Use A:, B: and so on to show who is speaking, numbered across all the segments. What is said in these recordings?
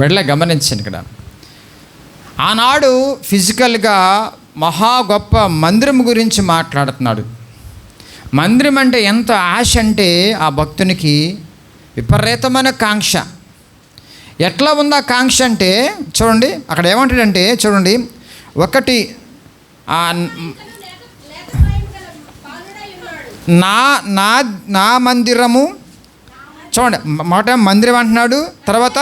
A: వెళ్ళే గమనించండి ఇక్కడ. ఆనాడు ఫిజికల్గా మహా గొప్ప మందిరం గురించి మాట్లాడుతున్నాడు. మందిరం అంటే ఎంత ఆశ అంటే ఆ భక్తునికి విపరీతమైన కాంక్ష. ఎట్లా ఉంది ఆ కాంక్ష అంటే చూడండి, అక్కడ ఏమంటాడంటే చూడండి, ఒకటి నా నా నా మందిరము, చూడండి మాట మందిరం అంటున్నాడు, తర్వాత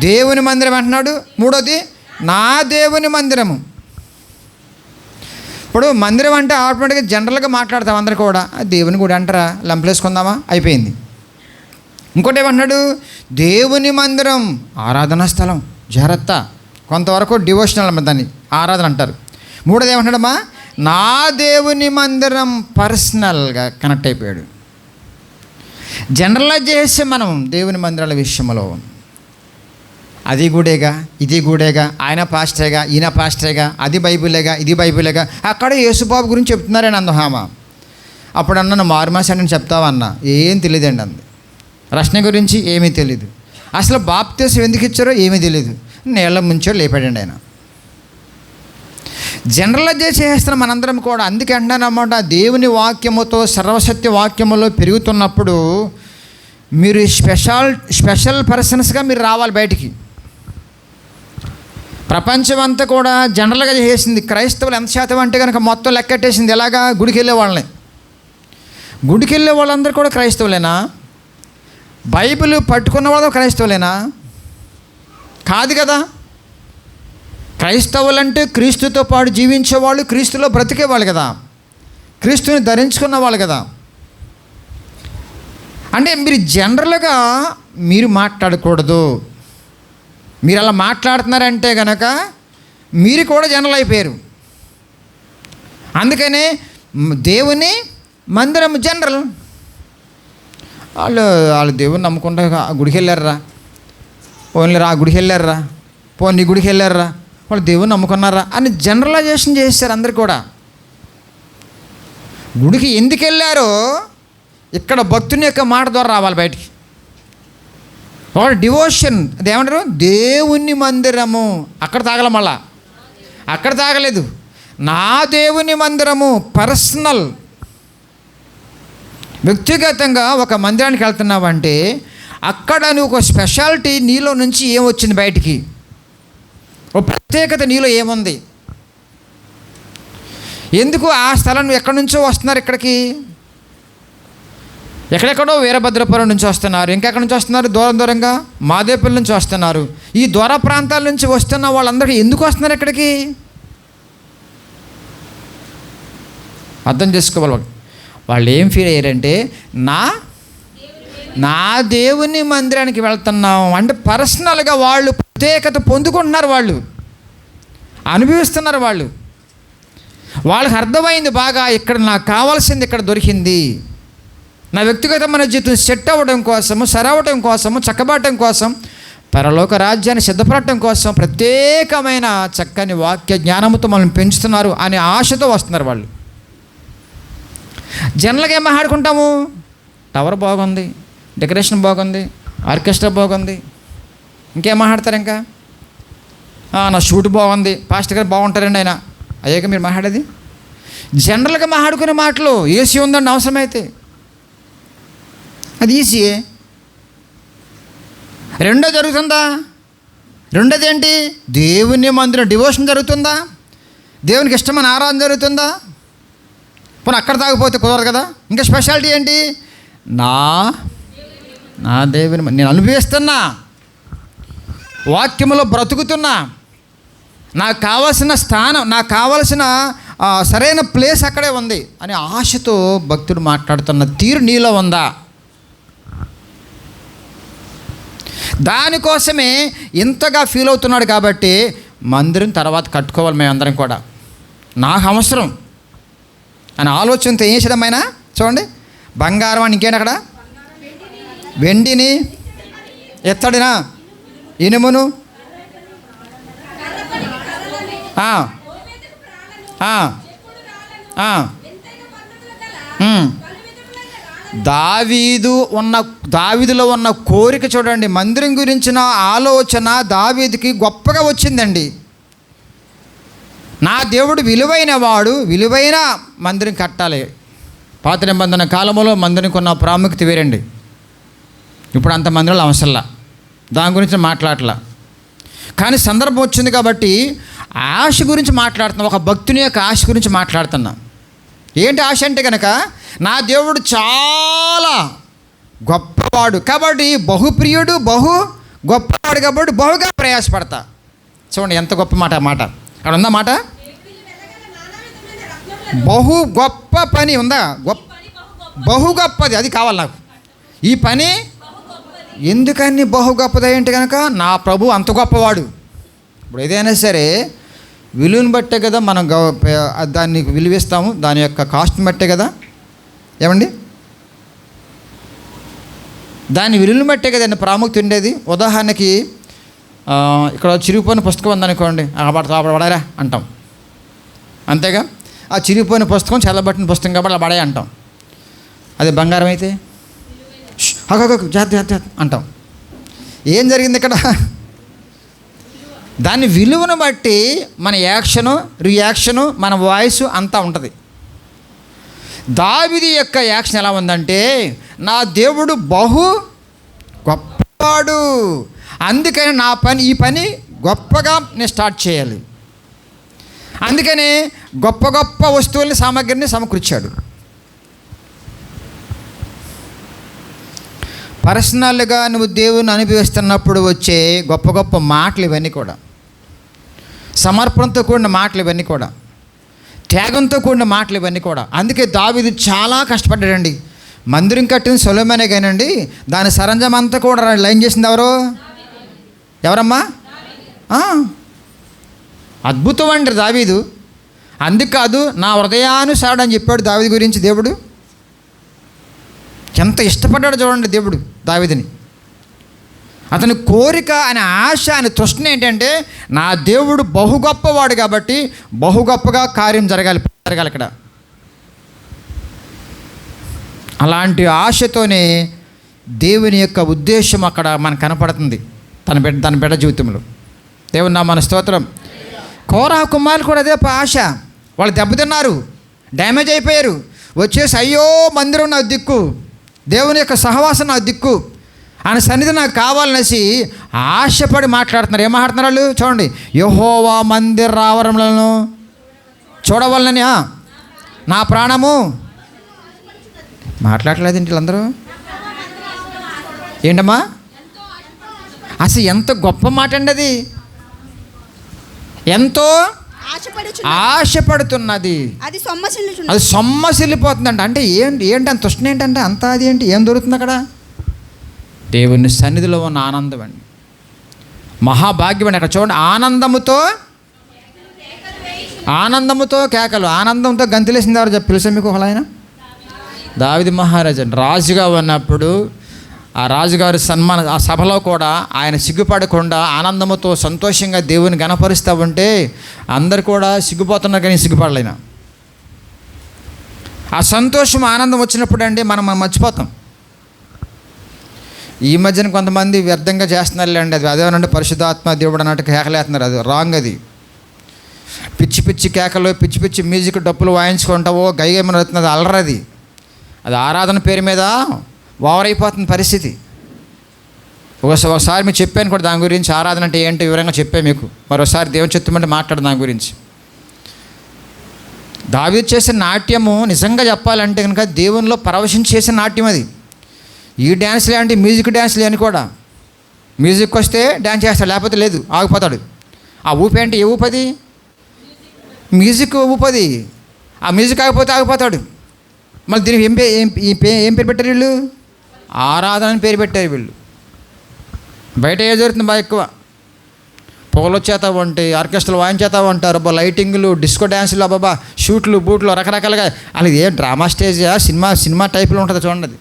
A: దేవుని మందిరం అంటున్నాడు, మూడోది నా దేవుని మందిరము. ఇప్పుడు మందిరం అంటే ఆటోమేటిక్గా జనరల్గా మాట్లాడతాం అందరు కూడా, దేవుని గుడి అంటారా, లంపలేసుకుందామా, అయిపోయింది. ఇంకోటి ఏమంటున్నాడు, దేవుని మందిరం ఆరాధనా స్థలం, జాగ్రత్త, కొంతవరకు డివోషనల్ దాన్ని ఆరాధన అంటారు. మూడోది ఏమంటున్నాడమ్మా, నా దేవుని మందిరం పర్సనల్గా కనెక్ట్ అయిపోయాడు. జనరలైజ్ చేస్తే మనం దేవుని మందిరాల విషయంలో అది గుడేగా, ఇది గుడేగా, ఆయన పాస్టరేగా, ఈయన పాస్టరేగా, అది బైబిలేగా, ఇది బైబిలేగా, అక్కడ యేసుబాబు గురించి చెప్తున్నారని అందహామా. అప్పుడు అన్న మారుమాస అని చెప్తావా అన్న, ఏం తెలియదండి అంది. రక్షణ గురించి ఏమీ తెలీదు, అసలు బాప్తీసం ఎందుకు ఇచ్చారో ఏమీ తెలీదు, నీళ్ళ ముంచో లేపాడండి ఆయన. జనరలైజ్ చేస్తున్నాం మనందరం కూడా. అందుకే అంటానన్నమాట, దేవుని వాక్యముతో సర్వసత్య వాక్యములో పెరుగుతున్నప్పుడు మీరు స్పెషల్ పర్సన్స్గా మీరు రావాలి బయటికి. ప్రపంచం అంతా కూడా జనరల్గా చేసింది. క్రైస్తవులు ఎంత శాతం అంటే కనుక మొత్తం లెక్కట్టేసింది. ఎలాగా, గుడికి వెళ్ళే వాళ్ళని. గుడికి వెళ్ళే వాళ్ళందరూ కూడా క్రైస్తవులేనా? బైబిల్ పట్టుకున్న వాళ్ళు క్రైస్తవులేనా? కాదు కదా. క్రైస్తవులంటే క్రీస్తుతో పాటు జీవించేవాళ్ళు, క్రీస్తులో బ్రతికేవాళ్ళు కదా, క్రీస్తుని ధరించుకున్న వాళ్ళు కదా. అంటే మీరు జనరల్గా మీరు మాట్లాడకూడదు. మీరు అలా మాట్లాడుతున్నారంటే కనుక మీరు కూడా జనరల్ అయిపోయారు. అందుకనే దేవుని మందిరం జనరల్. వాళ్ళు దేవుని నమ్ముకుంటా గుడికి వెళ్ళారా, పోన్లేరా ఆ గుడికి వెళ్ళారా, పోనీ గుడికి వెళ్ళారా, వాళ్ళు దేవుని నమ్ముకున్నారా అని జనరలైజేషన్ చేశారు అందరు కూడా. గుడికి ఎందుకు వెళ్ళారో ఇక్కడ భక్తుని యొక్క మాట ద్వారా రావాలి బయటికి. ఒక డివోషన్, అదేమంటారు, దేవుని మందిరము. అక్కడ తాగల, మళ్ళా అక్కడ తాగలేదు, నా దేవుని మందిరము పర్సనల్. వ్యక్తిగతంగా ఒక మందిరానికి వెళ్తున్నావంటే అక్కడ నువ్వు ఒక స్పెషాలిటీ నీలో నుంచి ఏమొచ్చింది బయటికి, ఒక ప్రత్యేకత నీలో ఏముంది. ఎందుకు ఆ స్థలం ఎక్కడి నుంచో వస్తున్నారు ఇక్కడికి, ఎక్కడెక్కడో వీరభద్రపురం నుంచి వస్తున్నారు, ఇంకెక్కడి నుంచి వస్తున్నారు, దూరంగా మాదేపల్లి నుంచి వస్తున్నారు. ఈ దూర ప్రాంతాల నుంచి వస్తున్న వాళ్ళందరికీ ఎందుకు వస్తున్నారు ఇక్కడికి అర్థం చేసుకోవాలి. వాళ్ళు ఏం ఫీల్ అయ్యారంటే నా దేవుని మందిరానికి వెళ్తున్నాం అంటే పర్సనల్గా వాళ్ళు ప్రత్యేకత పొందుకుంటున్నారు, వాళ్ళు అనుభవిస్తున్నారు. వాళ్ళకి అర్థమైంది బాగా, ఇక్కడ నాకు కావాల్సింది ఇక్కడ దొరికింది. నా వ్యక్తిగతమైన జీవితం సెట్ అవ్వడం కోసము, సరవటం కోసము, చక్కబడటం కోసం, పరలోక రాజ్యాన్ని సిద్ధపడటం కోసం ప్రత్యేకమైన చక్కని వాక్య జ్ఞానంతో మనల్ని పెంచుతున్నారు అనే ఆశతో వస్తున్నారు వాళ్ళు. జనరల్గా ఏం మాట్లాడుకుంటాము, టవర్ బాగుంది, డెకరేషన్ బాగుంది, ఆర్కెస్ట్రా బాగుంది, ఇంకేం మాట్లాడతారు, ఇంకా నా షూట్ బాగుంది, పాస్టర్ గారు బాగుంటారండి ఆయన, అయ్యాక మీరు మాట్లాడేది. జనరల్గా మాట్లాడుకునే మాటలు ఏసీ ఉందండి అవసరమైతే, అది ఈజీయే. రెండో జరుగుతుందా? రెండోది ఏంటి, దేవుని మందిరం డివోషన్ జరుగుతుందా, దేవునికి ఇష్టమైన ఆరాధన జరుగుతుందా. పోనీ అక్కడ తాగిపోతే కుదరదు కదా. ఇంకా స్పెషాలిటీ ఏంటి, నా దేవుని నేను అనుభవిస్తున్నా, వాక్యములో బ్రతుకుతున్నా, నాకు కావాల్సిన స్థానం, నాకు కావాల్సిన సరైన ప్లేస్ అక్కడే ఉంది అనే ఆశతో భక్తుడు మాట్లాడుతున్న తీరు నీలో ఉందా? దానికోసమే ఇంతగా ఫీల్ అవుతున్నాడు. కాబట్టి మందిరం తర్వాత కట్టుకోవాలి మేమందరం కూడా, నాకు అవసరం అని ఆలోచనతో ఏం చేయడమైనా చూడండి. బంగారం అని ఇంకేంటి అక్కడ, వెండిని, ఎత్తడినా, ఇనుమును, దావీదులో ఉన్న కోరిక చూడండి. మందిరం గురించిన ఆలోచన దావీదుకి గొప్పగా వచ్చిందండి. నా దేవుడు విలువైన వాడు, విలువైన మందిరం కట్టాలి. పాత నిబంధన కాలంలో మందిరం కొన్న ప్రాముఖ్యత వేరండి. ఇప్పుడు అంత మందిరాలు అవసరంలా, దాని గురించి మాట్లాడలా. కానీ సందర్భం వచ్చింది కాబట్టి ఆశ గురించి మాట్లాడుతున్నా, ఒక భక్తుని యొక్క ఆశ గురించి మాట్లాడుతున్నా. ఏంటి ఆశ అంటే కనుక, నా దేవుడు చాలా గొప్పవాడు కాబట్టి, బహుప్రియుడు, బహు గొప్పవాడు కాబట్టి బహుగా ప్రయాసపడతా. చూడండి ఎంత గొప్ప మాట. మాట అక్కడ ఉందా మాట? బహు గొప్ప పని ఉందా? బహు గొప్పది, అది కావాలి నాకు. ఈ పని ఎందుకని బహు గొప్పది ఏంటి కనుక, నా ప్రభు అంత గొప్పవాడు. ఇప్పుడు ఏదైనా సరే విలువను బట్టే కదా మనం దాన్ని విలువిస్తాము, దాని యొక్క కాస్ట్ని బట్టే కదా. ఏమండి? దాని విలువను బట్టే కదండి ప్రాముఖ్యత ఉండేది. ఉదాహరణకి ఇక్కడ చిరిగిపోయిన పుస్తకం ఉందనుకోండి, పడరా అంటాం, అంతేగా. ఆ చిరిగిపోయిన పుస్తకం చల్లబట్టిన పుస్తకం కాబట్టి అలా పడే అంటాం. అది బంగారం అయితే జాగ్రత్త అంటాం. ఏం జరిగింది ఇక్కడ? దాని విలువను బట్టి మన యాక్షను, రియాక్షను, మన వాయిస్ అంతా ఉంటుంది. దావీదు యొక్క యాక్షన్ ఎలా ఉందంటే, నా దేవుడు బహు గొప్పవాడు, అందుకని ఈ పని గొప్పగా నేను స్టార్ట్ చేయాలి. అందుకని గొప్ప గొప్ప వస్తువుల్ని, సామగ్రిని సమకూర్చాడు. పర్సనల్గా నువ్వు దేవుని అనుభవిస్తున్నప్పుడు వచ్చే గొప్ప గొప్ప మాటలు ఇవన్నీ కూడా, సమర్పణతో కూడిన మాటలు ఇవన్నీ కూడా, త్యాగంతో కూడిన మాటలు ఇవన్నీ కూడా. అందుకే దావీదు చాలా కష్టపడ్డాడండి. మందిరం కట్టిన సొలొమోనే కానండి, దాని సరంజామం అంతా కూడా లైన్ చేసింది ఎవరమ్మా? అద్భుతం అండి దావీదు. అందుకాదు నా హృదయానుసారుడు అని చెప్పాడు దావీదు గురించి దేవుడు. ఎంత ఇష్టపడ్డాడు చూడండి దేవుడు దావీదుని. అతని కోరిక, ఆయన ఆశ, ఆయన తృష్ణ ఏంటంటే, నా దేవుడు బహు గొప్పవాడు కాబట్టి బహు గొప్పగా కార్యం జరగాలి ఇక్కడ. అలాంటి ఆశతోనే దేవుని యొక్క ఉద్దేశం అక్కడ మనకు కనపడుతుంది తన బిడ్డ జీవితంలో. దేవుని నామమున స్తోత్రం. కోరహ కుమారులు కూడా అదే ఆశ. వాళ్ళు దెబ్బతిన్నారు, డ్యామేజ్ అయిపోయారు. వచ్చేసి అయ్యో మందిరం నాకు దిక్కు, దేవుని యొక్క సహవాసం నాకు దిక్కు, ఆయన సన్నిధి నాకు కావాలనేసి ఆశపడి మాట్లాడుతున్నారు. ఏం మాట్లాడుతున్నారు వాళ్ళు? చూడండి, యెహోవా మందిర ఆవరణలను చూడవలనని నా ప్రాణము మాట్లాడలేదండి వీళ్ళందరూ. ఏంటమ్మా? అసలు ఎంత గొప్ప మాట అండి అది. ఎంతో ఆశపడుతున్నది, అది సొమ్మసిల్లిపోతుందంట. అంటే ఏంటి అంత తృష్ణ ఏంటంటే అంత అది ఏంటి, ఏం దొరుకుతుంది అక్కడ? దేవుని సన్నిధిలో ఉన్న ఆనందం అండి, మహాభాగ్యం అండి. అక్కడ చూడండి, ఆనందముతో కేకలు, ఆనందంతో గంతులేసింది ఎవరు తెలుసా మీకు? ఆయన దావీదు మహారాజు అండి. రాజుగా ఉన్నప్పుడు ఆ రాజుగారి ఆ సభలో కూడా ఆయన సిగ్గుపడకుండా ఆనందముతో సంతోషంగా దేవుని గణపరుస్తూ ఉంటే అందరు కూడా సిగ్గుపోతున్నారు, కానీ సిగ్గుపడలేన. ఆ సంతోషం, ఆనందం వచ్చినప్పుడు అండి మనం మర్చిపోతాం. ఈ మధ్యన కొంతమంది వ్యర్థంగా చేస్తున్నారులేండి. అది అదేనంటే పరిశుద్ధాత్మ దేవుడు అన్నట్టు కేకలేస్తున్నారు. అది రాంగ్. అది పిచ్చి పిచ్చి కేకలు, పిచ్చి పిచ్చి మ్యూజిక్, డప్పులు వాయించుకుంటావో గైగేమని అవుతుంది. అల్లరది. అది ఆరాధన పేరు మీద ఓవరైపోతుంది పరిస్థితి. ఒకసారి మీకు చెప్పాను కూడా దాని గురించి. ఆరాధన అంటే ఏంటో వివరంగా చెప్పాను మీకు. మరోసారి దేవుని చిత్తమంటే మాట్లాడు దాని గురించి. దావీదు చేసిన నాట్యము నిజంగా చెప్పాలంటే కనుక దేవునిలో పరవశించి చేసిన నాట్యం అది. ఈ డ్యాన్స్లే అంటే మ్యూజిక్ డ్యాన్స్లే అని కూడా. మ్యూజిక్ వస్తే డ్యాన్స్ చేస్తాడు, లేకపోతే లేదు, ఆగిపోతాడు. ఆ ఊపి అంటే ఏ ఊపది? మ్యూజిక్ ఊపది. ఆ మ్యూజిక్ ఆగిపోతే ఆగిపోతాడు. మళ్ళీ దీనికి ఏం పేరు పెట్టారు వీళ్ళు? ఆరాధన అని పేరు పెట్టారు వీళ్ళు. బయట ఏ జరుగుతుంది బాగా ఎక్కువ, పొగలు వచ్చేతావు అంటే, ఆర్కెస్ట్రాలు వాయించేతావు అంటారు, అబ్బా లైటింగ్లు, డిస్కో డ్యాన్సులు, అబ్బాబా షూట్లు, బూట్లు, రకరకాలుగా. అలాగే ఏం డ్రామా స్టేజా, సినిమా టైపులో ఉంటుంది చూడండి.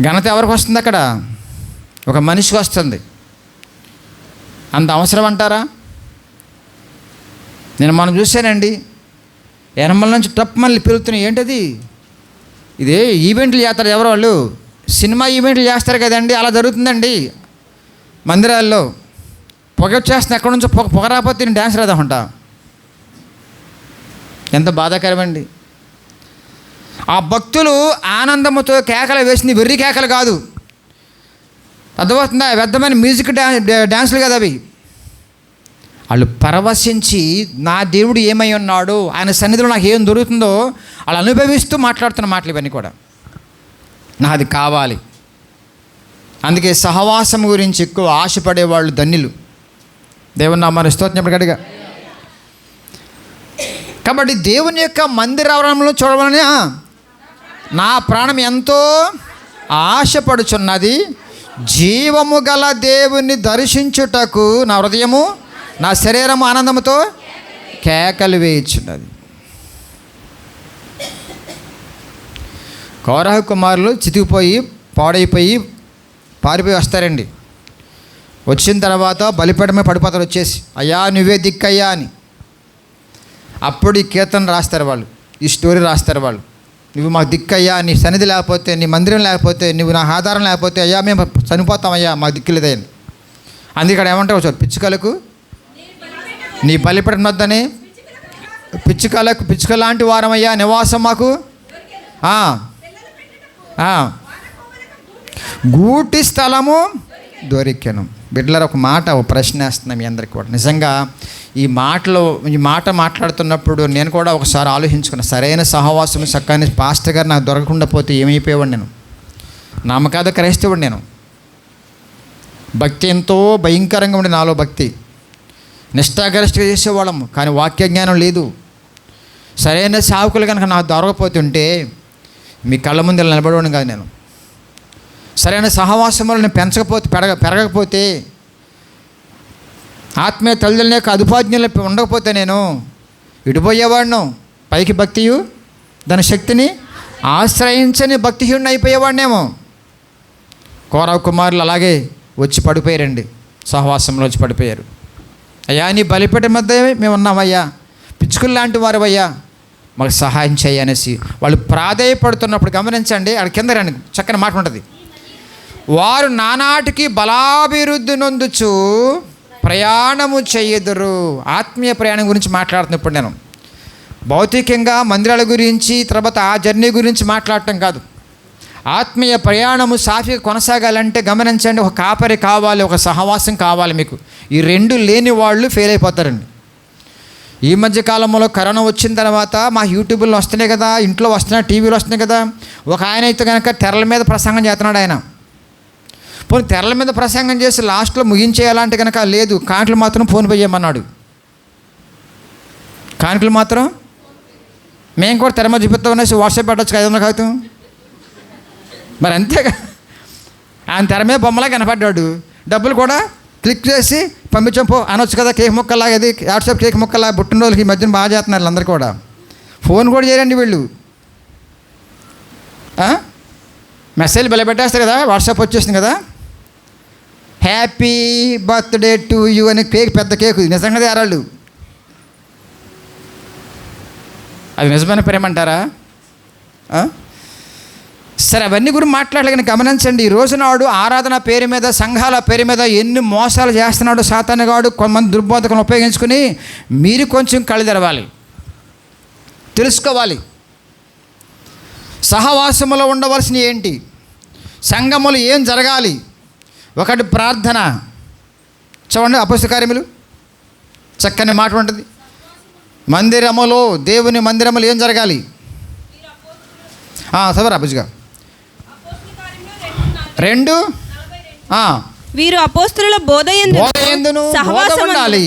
A: ఘనత ఎవరికి వస్తుంది అక్కడ? ఒక మనిషికి వస్తుంది. అంత అవసరం అంటారా? మనం చూసానండి, ఎనమల నుంచి టప్ మళ్ళీ పెరుగుతున్నాయి. ఏంటది? ఇదే ఈవెంట్లు చేస్తారు ఎవరు వాళ్ళు, సినిమా ఈవెంట్లు చేస్తారు కదండి, అలా జరుగుతుందండి మందిరాల్లో. పొగ వచ్చేస్తుంది, ఎక్కడి నుంచో పొగ రాకపోతే నేను డ్యాన్స్ రాదామంటా. ఎంత బాధాకరమండి. ఆ భక్తులు ఆనందముతో కేకలు వేసింది వెర్రి కేకలు కాదు, అర్థమవుతుందా? వ్యర్థమైన మ్యూజిక్ డ్యాన్సులు కదా అవి. వాళ్ళు పరవశించి నా దేవుడు ఏమై ఉన్నాడు, ఆయన సన్నిధిలో నాకు ఏం దొరుకుతుందో వాళ్ళు అనుభవిస్తూ మాట్లాడుతున్న మాటలు ఇవన్నీ కూడా. నాది కావాలి. అందుకే సహవాసం గురించి ఎక్కువ ఆశపడేవాళ్ళు ధన్యులు. దేవుని నామాన్ని స్తోత్రం గట్టిగా. కాబట్టి దేవుని యొక్క మందిరావరణంలో చూడవాలని నా ప్రాణం ఎంతో ఆశపడుచున్నది, జీవము గల దేవుని దర్శించుటకు నా హృదయము నా శరీరము ఆనందముతో కేకలు వేయుచున్నది. కౌరవ కుమారులు చితికిపోయి పాడైపోయి పారిపోయి వస్తారండి. వచ్చిన తర్వాత బలిపీఠమే పడిపోతారు వచ్చేసి, అయ్యా నువ్వే దిక్కయ్యా అని. అప్పుడు ఈ కీర్తన రాస్తారు వాళ్ళు, ఈ స్టోరీ రాస్తారు వాళ్ళు. నువ్వు మాకు దిక్కయ్యా, నీ సన్నిధి లేకపోతే, నీ మందిరం లేకపోతే, నువ్వు నా ఆధారం లేకపోతే అయ్యా మేము చనిపోతామయ్యా, మాకు దిక్కులేదని. అందుకే ఇక్కడ ఏమంటావు సార్, పిచ్చుకలకు నీ బలిపీఠం వద్దని, పిచ్చుక లాంటి వారమయ్యా నివాసం మాకు, గూటి స్థలము దొరికెను. బిడ్డలారా, ఒక మాట, ఒక ప్రశ్న వేస్తున్నాం మీ అందరికీ కూడా. నిజంగా ఈ మాట మాట్లాడుతున్నప్పుడు నేను కూడా ఒకసారి ఆలోచించుకున్నా, సరైన సహవాసం చక్కని పాస్టర్ గారు నాకు దొరకకుండా పోతే ఏమైపోయేవాడు నేను. నామకాద క్రైస్తవుడు నేను. భక్తి ఎంతో భయంకరంగా ఉండే నాలో భక్తి, నిష్ఠాగరిష్ఠగా చేసేవాళ్ళము, కానీ వాక్య జ్ఞానం లేదు. సరైన సేవకులు కనుక నాకు దొరకపోతుంటే మీ కళ్ళ ముందు నిలబడవడం కాదు నేను. సరైన సహవాసములను పెరగకపోతే, ఆత్మీయ తల్లిదండ్రుల యొక్క అదుపాజ్ఞలు ఉండకపోతే నేను విడిపోయేవాడిను. పైకి భక్తియు దాని శక్తిని ఆశ్రయించని భక్తిహీనుడు అయిపోయేవాడినేమో. కౌరవ కుమారులు అలాగే వచ్చి పడిపోయారండి, సహవాసంలో వచ్చి పడిపోయారు. అయ్యా నీ బలిపీఠం మధ్య మేము ఉన్నామయ్యా, పిచ్చుకలు లాంటి వారు అయ్యా, మాకు సహాయం చేయి అనేసి వాళ్ళు ప్రాధేయపడుతున్నప్పుడు గమనించండి, అక్కడ కింద రండి, చక్కని మాట ఉంటుంది. వారు నానాటికి బలాభివృద్ధి నొందుచు ప్రయాణము చెయ్యదురు. ఆత్మీయ ప్రయాణం గురించి మాట్లాడుతున్నా ఇప్పుడు నేను. భౌతికంగా మందిరాల గురించి, తర్వాత ఆ జర్నీ గురించి మాట్లాడటం కాదు. ఆత్మీయ ప్రయాణము సాఫీగా కొనసాగాలంటే గమనించండి, ఒక కాపరి కావాలి, ఒక సహవాసం కావాలి మీకు. ఈ రెండు లేని వాళ్ళు ఫెయిల్ అయిపోతారండి. ఈ మధ్య కాలంలో కరోనా వచ్చిన తర్వాత మా యూట్యూబ్లో వస్తున్నాయి కదా, ఇంట్లో వస్తున్నాయి, టీవీలో వస్తున్నాయి కదా. ఒక ఆయన అయితే కనుక తెరల మీద ప్రసంగం చేస్తున్నాడు. ఆయన పోనీ తెరల మీద ప్రసంగం చేసి లాస్ట్లో ముగించేయాలంటే కనుక లేదు, కానుకలు మాత్రం ఫోన్ పే చేయమన్నాడు. కానుకలు మాత్రం మేము కూడా తెర మీద చూపిస్తాం అనేసి వాట్సాప్ పెట్టచ్చు కదా, 500 కాగితం. మరి అంతేగా, ఆయన తెర మీద బొమ్మలా కనపడ్డాడు, డబ్బులు కూడా క్లిక్ చేసి పంపించాం పో అనొచ్చు కదా. కేక్ ముక్కలా, అది వాట్సాప్ కేక్ ముక్కలా పుట్టినరోజులకి ఈ మధ్యన బాగా చేస్తున్నారు అందరు కూడా. ఫోన్ కూడా చేయరండి వీళ్ళు. మెసేజ్ పెట్టేస్తారు కదా, వాట్సాప్ వచ్చేసింది కదా, హ్యాపీ బర్త్డే టు యూ అని కేక్, పెద్ద కేకు నిజంగా తేరాళ్ళు. అది నిజమైన ప్రేమ అంటారా? సరే, అవన్నీ గురించి మాట్లాడలేక గమనించండి. ఈ రోజునాడు ఆరాధన పేరు మీద, సంఘాల పేరు మీద ఎన్ని మోసాలు చేస్తున్నాడు సాతానుగాడు. కొంతమంది దుర్బోధకులను ఉపయోగించుకుని మీరు కొంచెం కళ్ళు తెరవాలి, తెలుసుకోవాలి. సహవాసములో ఉండవలసిన ఏంటి, సంఘములు ఏం జరగాలి. ఒకటి ప్రార్థన. చూడండి అపొస్తలుల కార్యములు చక్కని మాట ఉంటుంది. మందిరములో, దేవుని మందిరములు ఏం జరగాలి? చదవరా బుజ్జిగా. 2
B: వీరు అపోస్తలుల బోధయందును
A: బోధ ఉండాలి.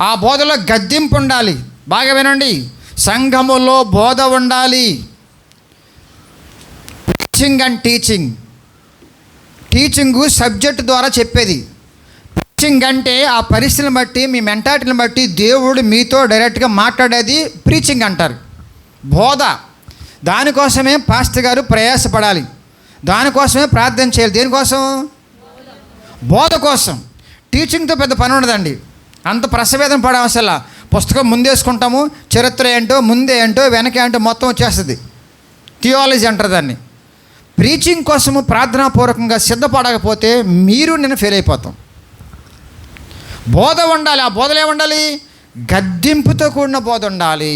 A: ఆ బోధలో గద్దింపు ఉండాలి. బాగా వినండి, సంఘములో బోధ ఉండాలి. Preaching and teaching. Teaching subject ద్వారా చెప్పేది. ప్రీచింగ్ అంటే ఆ పరిస్థితిని బట్టి, మీ మెంటాలిటీని బట్టి దేవుడు మీతో డైరెక్ట్గా మాట్లాడేది ప్రీచింగ్ అంటారు. బోధ, దానికోసమే పాస్టర్ గారు ప్రయాసపడాలి, దానికోసమే ప్రార్థన చేయాలి. దేనికోసం? బోధ కోసం. టీచింగ్తో పెద్ద పని ఉండదండి, అంత ప్రసవేదన పడే అసలు. పుస్తకం ముందేసుకుంటాము, చరిత్ర ఏంటో, ముందే ఏంటో, వెనక ఏంటో మొత్తం వచ్చేస్తుంది. థియాలజీ అంటారు దాన్ని. ప్రీచింగ్ కోసము ప్రార్థనాపూర్వకంగా సిద్ధపడకపోతే మీరు నేను ఫెయిల్ అయిపోతాం. బోధ ఉండాలి. ఆ బోధలు ఏముండాలి? గద్దింపుతో కూడిన బోధ ఉండాలి.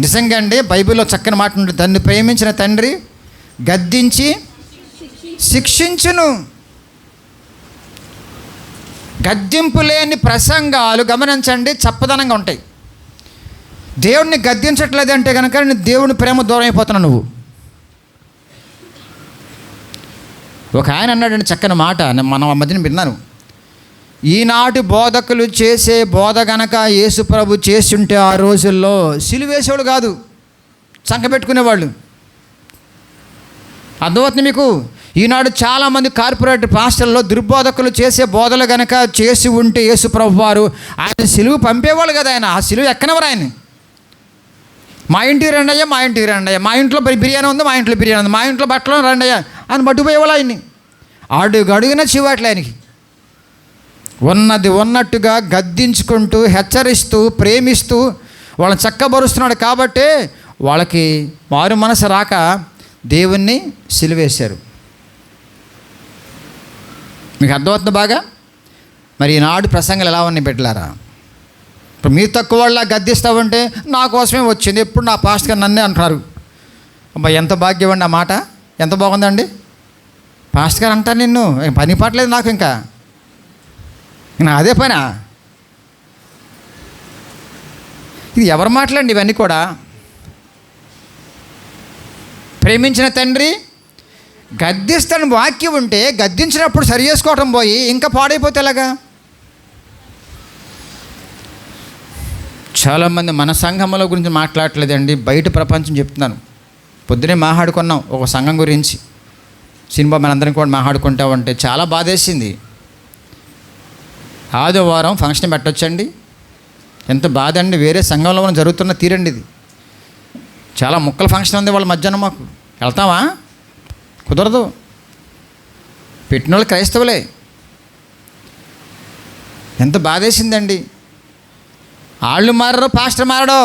A: నిజంగా అండి, బైబిల్లో చక్కని మాట ఉంటుంది, తన్ని ప్రేమించిన తండ్రి గద్దించి శిక్షించును. గద్దింపు లేని ప్రసంగాలు గమనించండి చప్పదనంగా ఉంటాయి. దేవుడిని గద్దించట్లేదంటే కనుక దేవుని ప్రేమ దూరం అయిపోతున్నావు నువ్వు. ఒక ఆయన అన్నాడండి చక్కని మాట, మనం ఆ మధ్యన విన్నాను. ఈనాటి బోధకులు చేసే బోధ గనక యేసు ప్రభు చేసి ఉంటే ఆ రోజుల్లో సిలువేసేవాడు కాదు, సంకబెట్టుకునేవాళ్ళు. అర్థమవుతుంది మీకు? ఈనాడు చాలామంది కార్పొరేట్ పాస్టర్లో దుర్బోధకులు చేసే బోధలు గనక చేసి ఉంటే యేసు ప్రభు వారు ఆయన సిలువు పంపేవాళ్ళు కదా. ఆయన ఆ సిలువు ఎక్కనవరు ఆయన. మా ఇంటికి రండి అయ్యా, మా ఇంటికి రండి అయ్యా, మా ఇంట్లో బిర్యానీ ఉంది, మా ఇంట్లో బిర్యానీ ఉంది, మా ఇంట్లో బట్టలు రండి అయ్యా అని పట్టుకుపోయేవాళ్ళు ఆయన్ని. అడుగడుగున చివాట్లే ఆయనకి. ఉన్నది ఉన్నట్టుగా గద్దించుకుంటూ హెచ్చరిస్తూ ప్రేమిస్తూ వాళ్ళని చక్కబరుస్తున్నాడు. కాబట్టి వాళ్ళకి మారు మనసు రాక దేవుణ్ణి సిలువేశారు. మీకు అర్థమవుతుంది బాగా? మరి ఈనాడు ప్రసంగాలు ఎలా ఉన్నాయి పెట్టలారా? ఇప్పుడు మీరు తక్కువ వాళ్ళ గద్దిస్తామంటే నా కోసమే వచ్చింది, ఎప్పుడు నా పాస్ట్ గారు నన్నే అంటున్నారు. అబ్బా ఎంత భాగ్యం అండి ఆ మాట, ఎంత బాగుందండి. పాస్ట్ గారు అంటారు నిన్ను, పని పట్టలేదు నాకు, ఇంకా నా అదే పనా? ఇది ఎవరు మాట్లాడండి ఇవన్నీ కూడా? ప్రేమించిన తండ్రి గద్దిస్తాను వాక్యం ఉంటే గద్దించినప్పుడు సరి చేసుకోవటం పోయి ఇంకా పాడైపోతే ఎలాగా? చాలామంది మన సంఘముల గురించి మాట్లాడలేదండి, బయట ప్రపంచం చెప్తున్నాను. పొద్దునే మాట్లాడుకున్నాం ఒక సంఘం గురించి, సినిమా మనందరం కూడా మాట్లాడుకుంటామంటే చాలా బాధేసింది. ఆదివారం ఫంక్షన్ పెట్టొచ్చండి, ఎంత బాధ అండి. వేరే సంఘంలో మనం జరుగుతున్న తీరండి ఇది. చాలా ముక్కల ఫంక్షన్ ఉంది వాళ్ళ మధ్యాహ్నం, మాకు వెళ్తామా? కుదరదు. పెట్టిన వాళ్ళు క్రైస్తవులే. ఎంత బాధేసిందండి. వాళ్ళు మారరు, పాస్టర్ మారడు,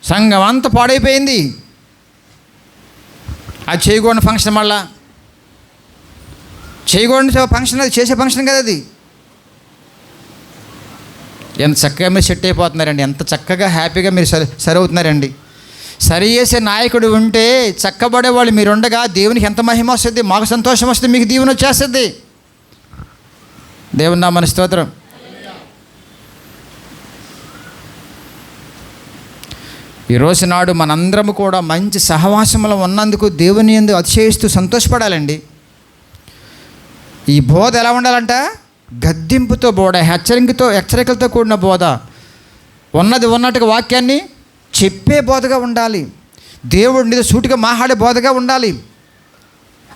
A: సంఘం అంతా పాడైపోయింది. అది చేయకూడని ఫంక్షన్, మళ్ళా చేయకూడని ఫంక్షన్, అది చేసే ఫంక్షన్ కదా అది. ఎంత చక్కగా మీరు సెట్ అయిపోతున్నారండి, ఎంత చక్కగా హ్యాపీగా మీరు సరి అవుతున్నారండి. సరి చేసే నాయకుడు ఉంటే చక్కబడేవాళ్ళు మీరు ఉండగా దేవునికి ఎంత మహిమ వస్తుంది, మాకు సంతోషం వస్తుంది, మీకు దీవెన వచ్చేస్తుంది. దేవుని నామమున స్తోత్రం. ఈరోజు నాడు మనందరము కూడా మంచి సహవాసంలో ఉన్నందుకు దేవుని యందు అతిశయిస్తూ సంతోషపడాలండి. ఈ బోధ ఎలా ఉండాలంట? గద్దింపుతో బోధ, హెచ్చరికలతో కూడిన బోధ, ఉన్నది ఉన్నట్టుగా వాక్యాన్ని చెప్పే బోధగా ఉండాలి. దేవుడి సూటిగా మాట్లాడే బోధగా ఉండాలి.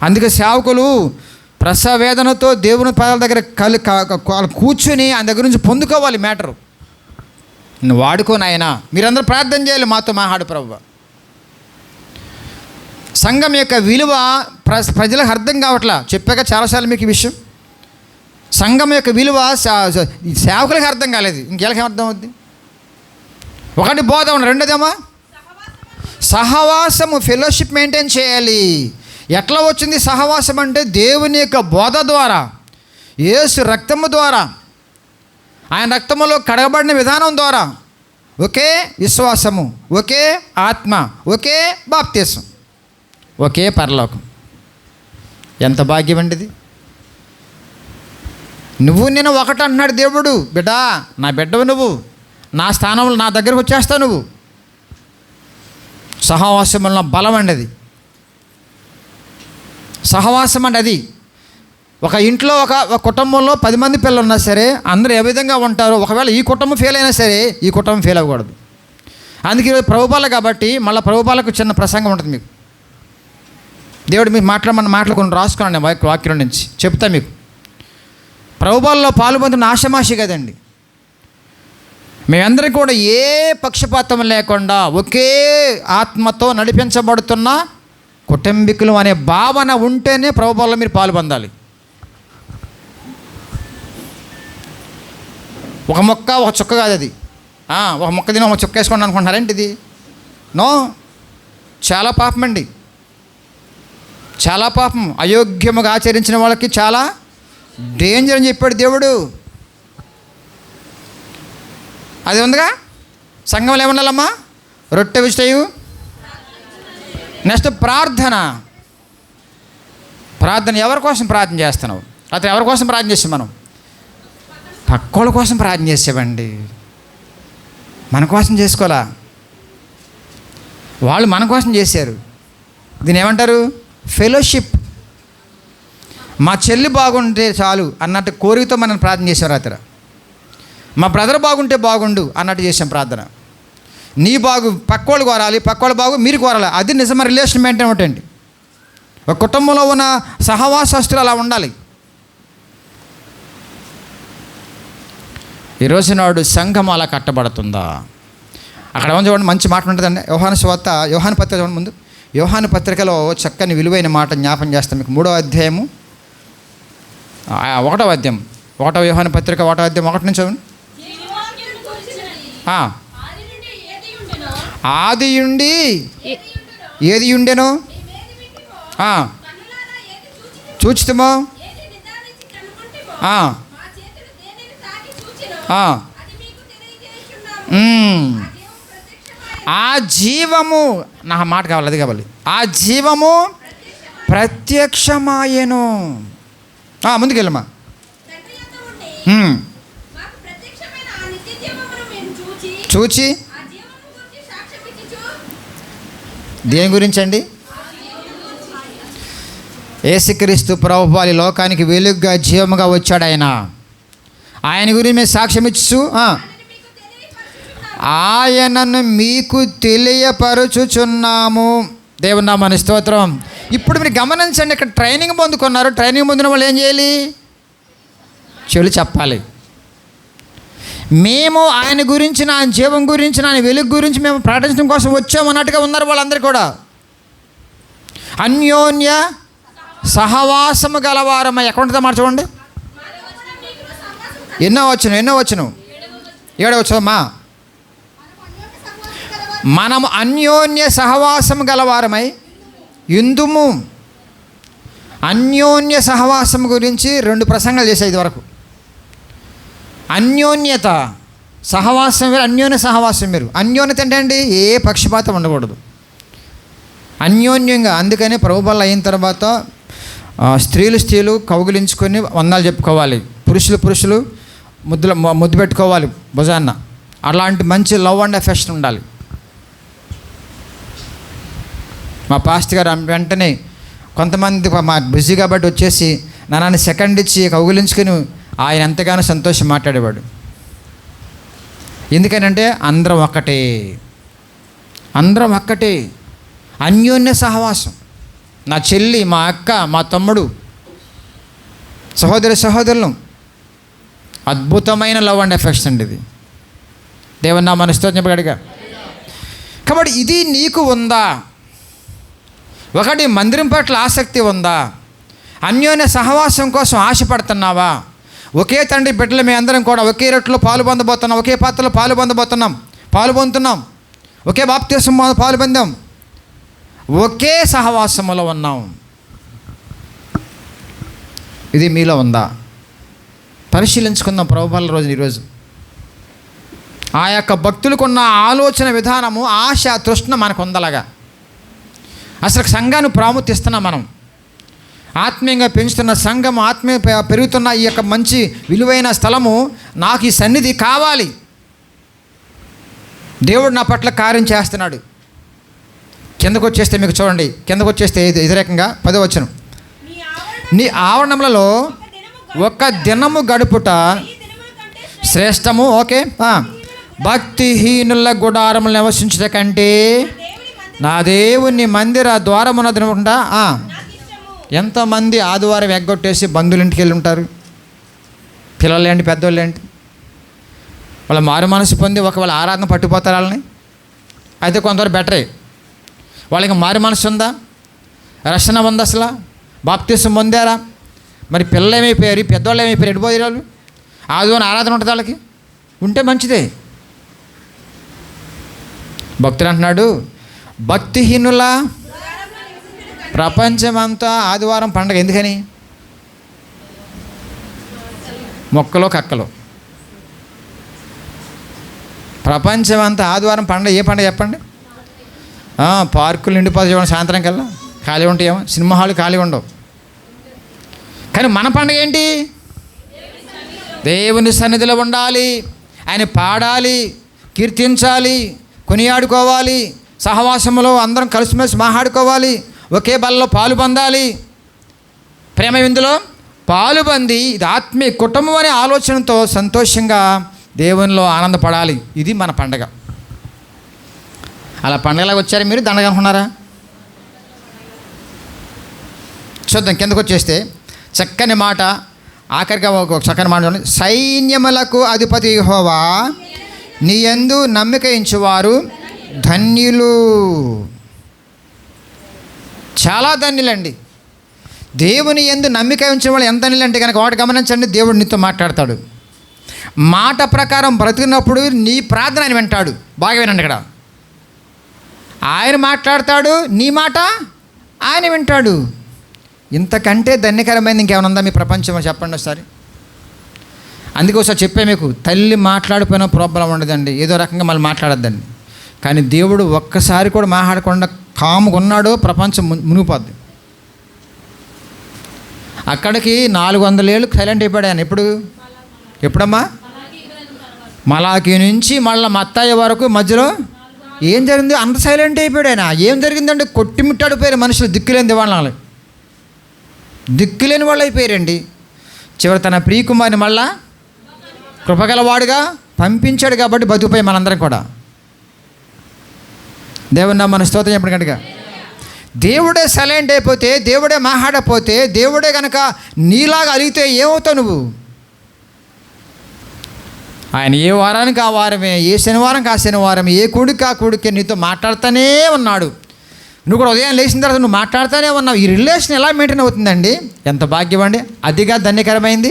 A: అందుకే సేవకులు ప్రసవేదనతో దేవుని పాదాల దగ్గర కూర్చొని ఆయన దగ్గర నుంచి పొందుకోవాలి మ్యాటరు. నువ్వు వాడుకోను ఆయన, మీరందరూ ప్రార్థన చేయాలి మాతో మాట్లాడు ప్రభువా. సంఘం యొక్క విలువ ప్రజలకు అర్థం కావట్లా. చెప్పాక చాలాసార్లు మీకు ఈ విషయం. సంఘం యొక్క విలువ సేవకులకి అర్థం కాలేదు, ఇంకెళ్ళకి అర్థం అవుద్ది? ఒకటి బోధ ఉంది, రెండోదేమో సహవాసము, ఫెలోషిప్ మెయింటైన్ చేయాలి. ఎట్లా వచ్చింది సహవాసం అంటే? దేవుని యొక్క బోధ ద్వారా, యేసు రక్తము ద్వారా, ఆయన రక్తములో కడగబడిన విధానం ద్వారా, ఒకే విశ్వాసము, ఒకే ఆత్మ, ఒకే బాప్తిసం, ఒకే పరలోకం. ఎంత భాగ్యం అండి ఇది. నువ్వు నేను ఒకటి అంటున్నాడు దేవుడు. బిడ్డా, నా బిడ్డవు నువ్వు, నా స్థానంలో నా దగ్గరకు వచ్చేస్తావు నువ్వు. సహవాసం వలన బలం అండి అది. సహవాసం అంటే అది. ఒక ఇంట్లో ఒక కుటుంబంలో 10 మంది పిల్లలు ఉన్నా సరే అందరూ ఏ విధంగా ఉంటారో, ఒకవేళ ఈ కుటుంబం ఫెయిల్ అయినా సరే ఈ కుటుంబం ఫెయిల్ అవ్వకూడదు. అందుకే ఈరోజు ప్రభుపాల కాబట్టి మళ్ళీ ప్రభుపాలకు చిన్న ప్రసంగం ఉంటుంది మీకు. దేవుడు మీకు మాట్లాడమన్న మాటలు కొన్ని రాసుకున్నాను వాక్యం నుంచి చెప్తా మీకు. ప్రభుపాలలో పాల్పొందిన ఆషమాషి కదండి. మేమందరం కూడా ఏ పక్షపాతం లేకుండా ఒకే ఆత్మతో నడిపించబడుతున్న కుటుంబీకులు అనే భావన ఉంటేనే ప్రభుపాలలో మీరు పాల్పొందాలి. ఒక మొక్క ఒక చుక్క కాదు అది. ఒక మొక్క తిని ఒక చుక్క వేసుకోండి అనుకుంటున్నారేంటి ఇది? నో, చాలా పాపం అండి, చాలా పాపం. అయోగ్యముగా ఆచరించిన వాళ్ళకి చాలా డేంజర్ అని చెప్పాడు దేవుడు. అది ఉందిగా, సంఘంలో ఏమన్నాలమ్మా? రొట్టె విషయు, నెక్స్ట్ ప్రార్థన. ప్రార్థన ఎవరి కోసం ప్రార్థన చేస్తున్నావు? అతను ఎవరి కోసం ప్రార్థన చేసాం? మనం పక్కోళ్ళ కోసం ప్రార్థన చేసామండి, మన కోసం చేసుకోవాలా. వాళ్ళు మన కోసం చేశారు. దీన్ని ఏమంటారు? ఫెలోషిప్. మా చెల్లి బాగుంటే చాలు అన్నట్టు కోరికతో మనం ప్రార్థన చేసాం రాత్రి. మా బ్రదర్ బాగుంటే బాగుండు అన్నట్టు చేసాం ప్రార్థన. నీ బాగు పక్కోళ్ళు కోరాలి, పక్కోళ్ళు బాగు మీరు కోరాలి. అది నిజమైన రిలేషన్ మెయింటైన్ అవుతండి. ఒక కుటుంబంలో ఉన్న సహవాసస్తులు అలా ఉండాలి. ఈరోజు నాడు సంఘం అలా కట్టబడుతుందా? అక్కడ చూడండి, మంచి మాట ఉంటుందండి. యోహాను సువార్త, యోహాను పత్రిక చూడండి. ముందు యోహాను పత్రికలో చక్కని విలువైన మాట జ్ఞాపం చేస్తాం మీకు. 3వ అధ్యాయము 1వ అధ్యాయం, 1వ యోహాను పత్రిక 1వ అధ్యాయం 1 నుంచి చదవండి. ఆది ఉండి ఏది ఉండెనో చూచితమో ఆ జీవము, నా మాట కావాలి, అది కావాలి. ఆ జీవము ప్రత్యక్షమాయెను. ముందుకెళ్ళమ్మా. చూచి దేని గురించి అండి? యేసుక్రీస్తు ప్రభువారి లోకానికి వెలుగుగా జీవముగా వచ్చాడు ఆయన గురించి మేము సాక్ష్యం ఇచ్చు, ఆయనను మీకు తెలియపరుచుచున్నాము. దేవుని నామమున స్తోత్రం. ఇప్పుడు మీరు గమనించండి, ఇక్కడ ట్రైనింగ్ పొందుకున్నారు. ట్రైనింగ్ పొందిన వాళ్ళు ఏం చేయాలి? చెడు చెప్పాలి. మేము ఆయన గురించి, నా జీవం గురించి, నా వెలుగు గురించి మేము ప్రకటించడం కోసం వచ్చామన్నట్టుగా ఉన్నారు వాళ్ళందరూ కూడా. అన్యోన్య సహవాసము గలవారమై. ఎక్కడ ఉంటుందో మాట చూడండి. ఎన్నో వచ్చును 7వ వచ్చమ్మా. మనము అన్యోన్య సహవాసము గలవారమై యుందుము. అన్యోన్య సహవాసం గురించి 2 ప్రసంగాలు చేశాయి ఇది వరకు. అన్యోన్యత సహవాసం వేరు, అన్యోన్య సహవాసం వేరు. అన్యోన్యత అంటే అండి, ఏ పక్షపాతం ఉండకూడదు, అన్యోన్యంగా. అందుకని ప్రభుబల అయిన తర్వాత స్త్రీలు కౌగిలించుకొని వందనాలు చెప్పుకోవాలి, పురుషులు ముద్దు పెట్టుకోవాలి భుజాన్న. అలాంటి మంచి లవ్ అండ్ ఎఫెక్షన్ ఉండాలి. మా పాస్టర్ గారు వెంటనే కొంతమంది మా బిజీ కాబట్టి వచ్చేసి నన్ను సెకండ్ ఇచ్చి కౌగిలించుకొని ఆయన ఎంతగానో సంతోషం మాట్లాడేవాడు. ఎందుకనంటే అందరం ఒక్కటే, అన్యోన్య సహవాసం. నా చెల్లి, మా అక్క, మా తమ్ముడు, సహోదరులు, అద్భుతమైన లవ్ అండ్ ఎఫెక్షన్ అండి ఇది. దేవుని నామమున స్తోత్రం చెప్పగలిగా. కాబట్టి ఇది నీకు ఉందా? ఒకటి, మందిరం పట్ల ఆసక్తి ఉందా? అన్యోన్య సహవాసం కోసం ఆశపడుతున్నావా? ఒకే తండ్రి బిడ్డలు మీ అందరం కూడా ఒకే రొట్టెలో పాలు పొందబోతున్నాం, ఒకే పాత్రలో పాలు పొందుతున్నాం, ఒకే బాప్తిస్మం పాలు పొందాం, ఒకే సహవాసములో ఉన్నాం. ఇది మీలో ఉందా? పరిశీలించుకుందాం ప్రభువుల రోజు. ఈరోజు ఆ యొక్క భక్తులకున్న ఆలోచన విధానము, ఆశ, తృష్ణ మనకు ఉందలాగా. అసలు సంఘాన్ని ప్రాముఖ్యస్తున్నాం మనం. ఆత్మీయంగా పెంచుతున్న సంఘం, ఆత్మీయ పెరుగుతున్న ఈ యొక్క మంచి విలువైన స్థలము, నాకు ఈ సన్నిధి కావాలి. దేవుడు నా పట్ల కార్యం చేస్తున్నాడు. కిందకు వచ్చేస్తే మీకు చూడండి, కిందకు వచ్చేస్తే వ్యతిరేకంగా 10వ వచనం. నీ ఆవరణములలో ఒక దినము గడుపుట శ్రేష్టము. ఓకే, భక్తిహీనుల గుడారములు నివసించుట కంటే నా దేవుని మందిర ద్వారమున తినకుండా. ఎంతమంది ఆదివారం ఎగ్గొట్టేసి బంధువుల ఇంటికి వెళ్ళి ఉంటారు. పిల్లలు ఏంటి, పెద్దోళ్ళు ఏంటి, వాళ్ళ మారు మనసు పొంది ఒకవేళ ఆరాధన పట్టిపోతారు వాళ్ళని. అయితే కొంతవరకు బెటరే. వాళ్ళకి మారు మనసు ఉందా? రక్షణ ఉందా? అసలు బాప్తిసం పొందారా? మరి పిల్లలు ఏమైపోయారు, పెద్దవాళ్ళు ఏమైపోయారు, ఎడిపోయారు వాళ్ళు? ఆదివారం ఆరాధన ఉంటుంది వాళ్ళకి, ఉంటే మంచిదే. భక్తుడు అంటున్నాడు, భక్తిహీనుల ప్రపంచమంతా ఆదివారం పండగ. ఎందుకని? మొక్కలు కక్కలు. ప్రపంచమంతా ఆదివారం పండగ. ఏ పండగ చెప్పండి? పార్కులు నిండిపోతే చూడండి, సాయంత్రం కల్లా ఖాళీ ఉంటాయేమో, సినిమా హాల్ ఖాళీ ఉండవు. కానీ మన పండగ ఏంటి? దేవుని సన్నిధిలో ఉండాలి, ఆయన పాడాలి, కీర్తించాలి, కొనియాడుకోవాలి, సహవాసంలో అందరం కలిసిమెలిసి మాట్లాడుకోవాలి, ఒకే బలలో పాలు పొందాలి, ప్రేమ విందులో పాలు పొంది ఇది ఆత్మీయ కుటుంబం అనే ఆలోచనతో సంతోషంగా దేవునిలో ఆనందపడాలి. ఇది మన పండగ. అలా పండగలాగా వచ్చారు మీరు, దండగా అనుకున్నారా? చూద్దాం, కిందకు వచ్చేస్తే చక్కని మాట, ఆఖరిగా ఒక చక్కని మాట చూడండి. సైన్యములకు అధిపతి యెహోవా నీ యందు నమ్మిక ఉంచువారు ధన్యులు. చాలా ధన్యులండి. దేవుని యందు నమ్మిక ఉంచిన వాళ్ళు ఎంత ధన్యులు అంటే కనుక ఒకటి గమనించండి, దేవుడు నీతో మాట్లాడతాడు. మాట ప్రకారం బ్రతికినప్పుడు నీ ప్రార్థన ఆయన వింటాడు. బాగా వినండి, ఇక్కడ ఆయన మాట్లాడతాడు, నీ మాట ఆయన వింటాడు. ఇంతకంటే ధన్యకరమైనది ఇంకేమైనా ఉందా మీ ప్రపంచంలో? చెప్పండి ఒకసారి. అందుకే ఒకసారి చెప్పే మీకు, తల్లి మాట్లాడిపోయినా ప్రాబ్లం ఉండదండి, ఏదో రకంగా మళ్ళీ మాట్లాడద్దండి. కానీ దేవుడు ఒక్కసారి కూడా మాట్లాడకుండా కాముగా ఉన్నాడో ప్రపంచం మునిగిపోద్ది. అక్కడికి 400 ఏళ్ళు సైలెంట్ అయిపోయాడు ఆయన. ఎప్పుడమ్మా? మలాకి నుంచి మళ్ళీ మత్తాయి వరకు మధ్యలో ఏం జరిగింది? అంత సైలెంట్ అయిపోయాడు ఆయన. ఏం జరిగిందంటే కొట్టిమిట్టాడిపోయారు మనుషులు, దిక్కులేని దివాణాలు, దిక్కులేని వాళ్ళు అయిపోయారండి. చివరి తన ప్రియకుమారిని మళ్ళా కృపగలవాడుగా పంపించాడు కాబట్టి బతుకుపోయి మనందరం కూడా. దేవుని మన స్తోత్రం చెప్పండి గట్టిగా. దేవుడే సైలెంట్ అయిపోతే, దేవుడే మాట్లాడపోతే, దేవుడే కనుక నీలాగా అలిగితే ఏమవుతావు నువ్వు? ఆయన ఏ వారానికి ఆ వారమే, ఏ శనివారంకి ఆ శనివారం, ఏ కూడికి ఆ కూడికి నీతో మాట్లాడుతూనే ఉన్నాడు. నువ్వు కూడా ఉదయం లేచిన తర్వాత నువ్వు మాట్లాడుతూనే ఉన్నావు. ఈ రిలేషన్ ఎలా మెయింటైన్ అవుతుందండి? ఎంత భాగ్యం అండి. అదిగా ధన్యకరమైంది.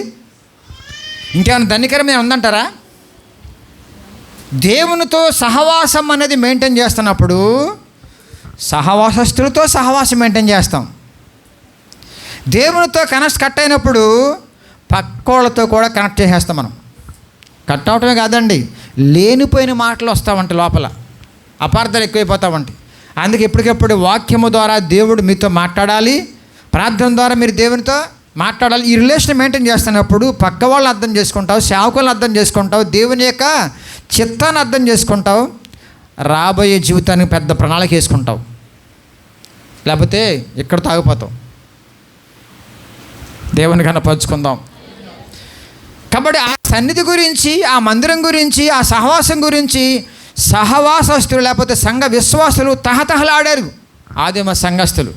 A: ఇంకేమైనా ధన్యకరమైన ఉందంటారా? దేవునితో సహవాసం అనేది మెయింటైన్ చేస్తున్నప్పుడు సహవాసస్తులతో సహవాసం మెయింటైన్ చేస్తాం. దేవునితో కట్ అయినప్పుడు పక్కోళ్ళతో కూడా కనెక్ట్ చేసేస్తాం. మనం కట్ అవటమే కాదండి, లేనిపోయిన మాటలు వస్తామంటే లోపల అపార్థాలు ఎక్కువైపోతామంటే. అందుకే ఎప్పటికెప్పుడు వాక్యము ద్వారా దేవుడు మీతో మాట్లాడాలి, ప్రార్థన ద్వారా మీరు దేవునితో మాట్లాడాలి. ఈ రిలేషన్ మెయింటైన్ చేస్తున్నప్పుడు పక్క వాళ్ళని అర్థం చేసుకుంటావు, సేవకులను అర్థం చేసుకుంటావు, దేవుని యొక్క చిత్తాన్ని అర్థం చేసుకుంటావు, రాబోయే జీవితానికి పెద్ద ప్రణాళిక వేసుకుంటావు. లేకపోతే ఇక్కడ తాగిపోతావు. దేవుని కనపరుచుకుందాం. కాబట్టి ఆ సన్నిధి గురించి, ఆ మందిరం గురించి, ఆ సహవాసం గురించి సహవాసస్తులు లేకపోతే సంఘ విశ్వాసులు తహతహలాడారు. ఆదిమ సంఘస్థులు.